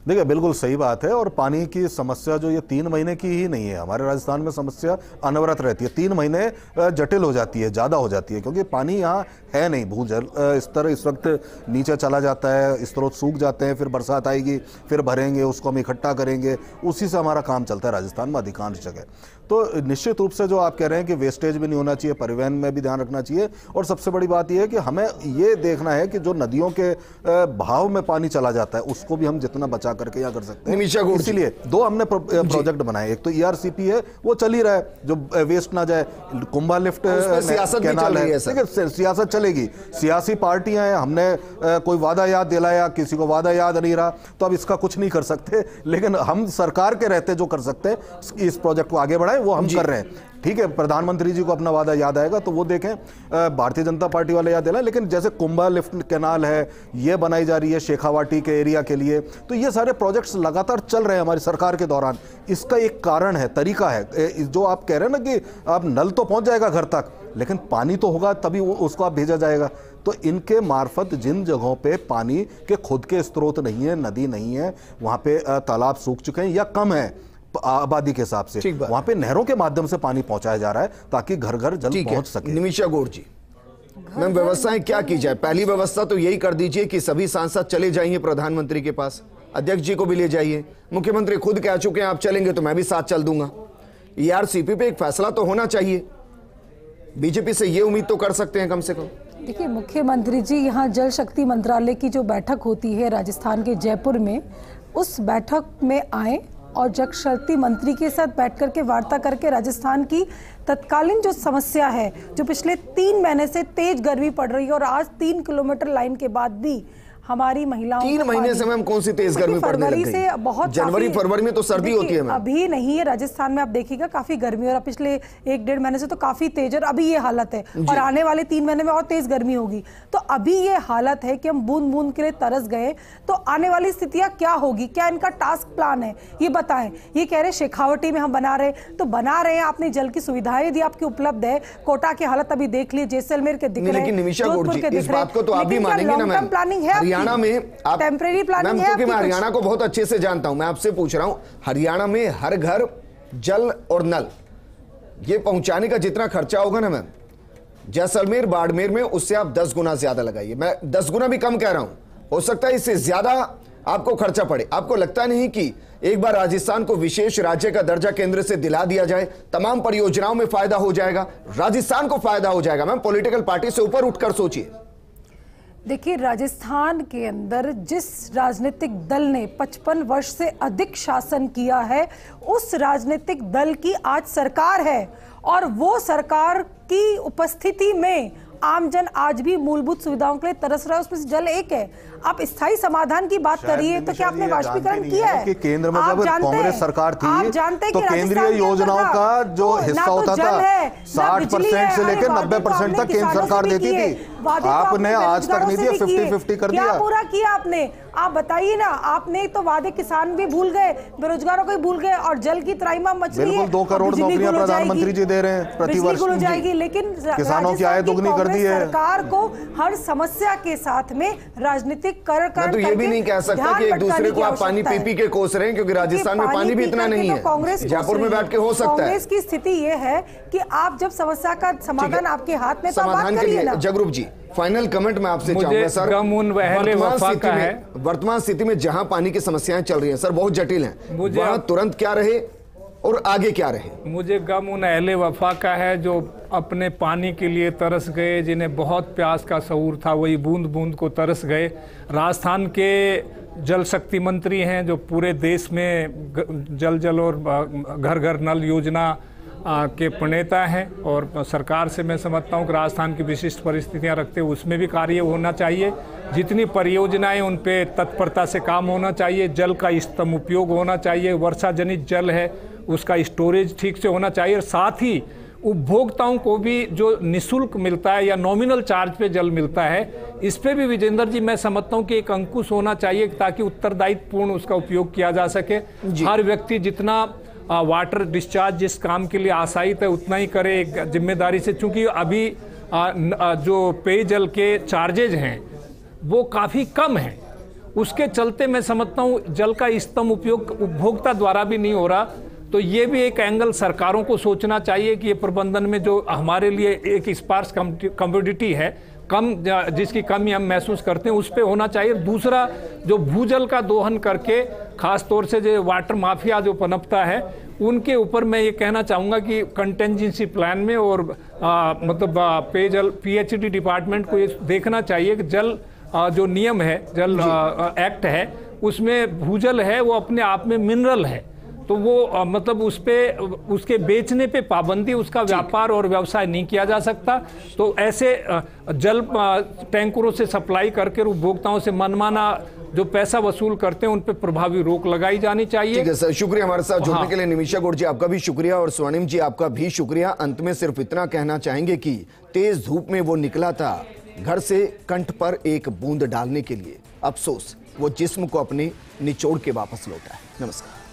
देखिए बिल्कुल सही बात है। और पानी की समस्या जो ये 3 महीने की ही नहीं है, हमारे राजस्थान में समस्या अनवरत रहती है। 3 महीने जटिल हो जाती है, ज़्यादा हो जाती है, क्योंकि पानी यहाँ है नहीं। भूजल स्तर इस वक्त नीचे चला जाता है, स्रोत सूख जाते हैं, फिर बरसात आएगी, फिर भरेंगे, उसको हम इकट्ठा करेंगे, उसी से हमारा काम चलता है राजस्थान में अधिकांश जगह। तो निश्चित रूप से जो आप कह रहे हैं कि वेस्टेज भी नहीं होना चाहिए, परिवहन में भी ध्यान रखना चाहिए। और सबसे बड़ी बात यह है कि हमें ये देखना है कि जो नदियों के भाव में पानी चला जाता है उसको भी हम जितना बचा करके यहाँ कर सकते हैं। इसीलिए 2 हमने प्रोजेक्ट बनाए। एक तो ERCP है, वो चल ही रहा है, जो वेस्ट ना जाए। कुंभा लिफ्ट कैनाल है, सियासत चलेगी, सियासी पार्टियां हैं। हमने कोई वादा याद दिलाया, किसी को वादा याद नहीं रहा, तो अब इसका कुछ नहीं कर सकते। लेकिन हम सरकार के रहते जो कर सकते हैं, इस प्रोजेक्ट को आगे बढ़ाएं, वो हम कर रहे हैं। ठीक है, प्रधानमंत्री जी को अपना वादा याद आएगा तो वो देखें, भारतीय जनता पार्टी वाले याद दिलाएं। लेकिन जैसे कुंभा लिफ्ट कैनाल है, ये बनाई जा रही है शेखावाटी के एरिया के लिए, तो ये सारे प्रोजेक्ट्स लगातार चल रहे हैं हमारी सरकार के दौरान। इसका एक कारण है, तरीका है। जो आप कह रहे हैं ना कि आप नल तो पहुंच जाएगा घर तक, लेकिन पानी तो होगा तभी उसको आप भेजा जाएगा। तो इनके मार्फत जिन जगहों पे पानी के खुद के स्रोत नहीं है, नदी नहीं है, वहां पे तालाब सूख चुके हैं या कम है आबादी के हिसाब से, वहां पे नहरों के माध्यम से पानी पहुंचाया जा रहा है ताकि घर घर जल पहुंच सके। निमिषा गौड़ जी, मैम व्यवस्थाएं क्या की जाए? पहली व्यवस्था तो यही कर दीजिए कि सभी सांसद चले जाइए प्रधानमंत्री के पास, अध्यक्ष जी को भी ले जाइए। मुख्यमंत्री खुद कह चुके हैं आप चलेंगे तो मैं भी साथ चल दूंगा। ERCP पे एक फैसला तो होना चाहिए। बीजेपी से ये उम्मीद तो कर सकते हैं कम से कम। देखिए मुख्यमंत्री जी, यहाँ जल शक्ति मंत्रालय की जो बैठक होती है राजस्थान के जयपुर में, उस बैठक में आए और जल शक्ति मंत्री के साथ बैठ करके वार्ता करके राजस्थान की तत्कालीन जो समस्या है, जो पिछले 3 महीने से तेज गर्मी पड़ रही है और आज 3 किलोमीटर लाइन के बाद भी हमारी महिलाओं 3 महीने से मैम कौन सी तेज गर्मी पड़ने लग गई? से बहुत जनवरी फरवरी में तो सर्दी होती है मैम। अभी नहीं है, राजस्थान में आप देखिएगा काफी गर्मी, और पिछले 1-1.5 महीने से तो काफी तेज, और अभी ये हालत है और आने वाले 3 महीने में और तेज गर्मी होगी। तो अभी ये हालत है कि हम बूंद बूंद के लिए तरस गए, तो आने वाली स्थितियां क्या होगी? क्या इनका टास्क प्लान है, ये बताएं। ये कह रहे शेखावटी में हम बना रहे, तो बना रहे हैं, आपने जल की सुविधाएं यदि आपकी उपलब्ध है। कोटा की हालत अभी देख लीजिए, जैसलमेर के दिख रहे हैं, लेकिन निमिषा गौड़ जी, इस बात को तो आप भी मानेंगे ना मैम, प्लानिंग है हरियाणा में टेम्परेरी प्लानिंग है। क्योंकि मैं हरियाणा को बहुत अच्छे से जानता हूं, मैं आपसे पूछ रहा हूं, हरियाणा में हर घर जल और नल ये पहुंचाने का जितना खर्चा होगा ना मैम, जैसलमेर बाड़मेर में उससे आप 10 गुना ज्यादा लगाइए। मैं 10 गुना भी कम कह रहा हूं, हो सकता है इससे ज्यादा आपको खर्चा पड़े। आपको लगता नहीं कि एक बार राजस्थान को विशेष राज्य का दर्जा केंद्र से दिला दिया जाए, तमाम परियोजनाओं में फायदा हो जाएगा, राजस्थान को फायदा हो जाएगा। मैम पॉलिटिकल पार्टी से ऊपर उठकर सोचिए। देखिए, राजस्थान के अंदर जिस राजनीतिक दल ने 55 वर्ष से अधिक शासन किया है, उस राजनीतिक दल की आज सरकार है और वो सरकार की उपस्थिति में आमजन आज भी मूलभूत सुविधाओं के लिए तरस रहा है। उसमें से जल एक है। आप स्थायी समाधान की बात करिए तो क्या आपने वाष्पीकरण किया है? कि केंद्र में जब कांग्रेस सरकार थी तो केंद्रीय योजनाओं का जो हिस्सा होता था 60% से लेकर 90% तक केंद्र सरकार देती थी। आपने आज तक नहीं दिया, 50-50 कर दिया। क्या पूरा किया आपने? आप बताइए ना। आपने तो वादे किसान भी भूल गए, बेरोजगारों को भी भूल गए और जल की त्राईमाम मच रही है। 2 करोड़ नौकरियां प्रधानमंत्री जी दे रहे हैं प्रतिवर्ष, हो जाएगी। लेकिन किसानों की आय दुगनी कर दी है। सरकार को हर समस्या के साथ में राजनीतिक कर तो ये भी नहीं कह सकता कि एक दूसरे को आप पानी पी के कोस रहे हैं, क्योंकि राजस्थान में पानी भी इतना नहीं है। जयपुर में बैठ के हो सकता है। कांग्रेस की स्थिति ये है कि आप जब समस्या का समाधान आपके हाथ में, समाधान के लिए जगरूप जी फाइनल कमेंट मैं आपसे चाहूंगा सर। वर्तमान स्थिति में जहां पानी की समस्याएं चल रही हैं सर, बहुत जटिल हैं, वहां तुरंत क्या रहे और आगे क्या रहे? मुझे गम उन अहले वफा का है जो अपने पानी के लिए तरस गए, जिन्हें बहुत प्यास का शऊर था, वही बूंद बूंद को तरस गए। राजस्थान के जल शक्ति मंत्री हैं जो पूरे देश में जल और घर घर नल योजना के प्रणेता हैं और सरकार से मैं समझता हूँ कि राजस्थान की विशिष्ट परिस्थितियाँ रखते हुए उसमें भी कार्य होना चाहिए। जितनी परियोजनाएं उन पे तत्परता से काम होना चाहिए। जल का इष्टतम उपयोग होना चाहिए। वर्षा जनित जल है उसका स्टोरेज ठीक से होना चाहिए और साथ ही उपभोक्ताओं को भी जो निःशुल्क मिलता है या नॉमिनल चार्ज पे जल मिलता है, इस पे भी विजेंद्र जी मैं समझता हूँ कि एक अंकुश होना चाहिए ताकि उत्तरदायित्वपूर्ण उसका उपयोग किया जा सके। हर व्यक्ति जितना वाटर डिस्चार्ज जिस काम के लिए आशायित है उतना ही करे एक जिम्मेदारी से, चूंकि अभी जो पेयजल के चार्जेज हैं वो काफ़ी कम हैं। उसके चलते मैं समझता हूँ जल का इष्टतम उपयोग उपभोक्ता द्वारा भी नहीं हो रहा। तो ये भी एक एंगल सरकारों को सोचना चाहिए कि ये प्रबंधन में जो हमारे लिए एक स्पार्स कमोडिटी है, कम जिसकी कमी हम महसूस करते हैं, उस पे होना चाहिए। दूसरा, जो भूजल का दोहन करके खास तौर से जो वाटर माफिया जो पनपता है उनके ऊपर मैं ये कहना चाहूँगा कि कंटेंजेंसी प्लान में और मतलब पेयजल PHD डिपार्टमेंट को ये देखना चाहिए कि जल जो नियम है, जल एक्ट है, उसमें भूजल है वो अपने आप में मिनरल है, तो वो मतलब उस पे उसके बेचने पे पाबंदी, उसका व्यापार और व्यवसाय नहीं किया जा सकता। तो ऐसे जल टैंकरों से सप्लाई करके उपभोक्ताओं से मनमाना जो पैसा वसूल करते हैं उन पे प्रभावी रोक लगाई जानी चाहिए। ठीक है सर, शुक्रिया हमारे साथ जुड़ने के लिए। निमिषा गौड़ जी आपका भी शुक्रिया और स्वर्णिम जी आपका भी शुक्रिया। अंत में सिर्फ इतना कहना चाहेंगे कि तेज धूप में वो निकला था घर से कंठ पर एक बूंद डालने के लिए, अफसोस वो जिस्म को अपने निचोड़ के वापस लौटा है। नमस्कार।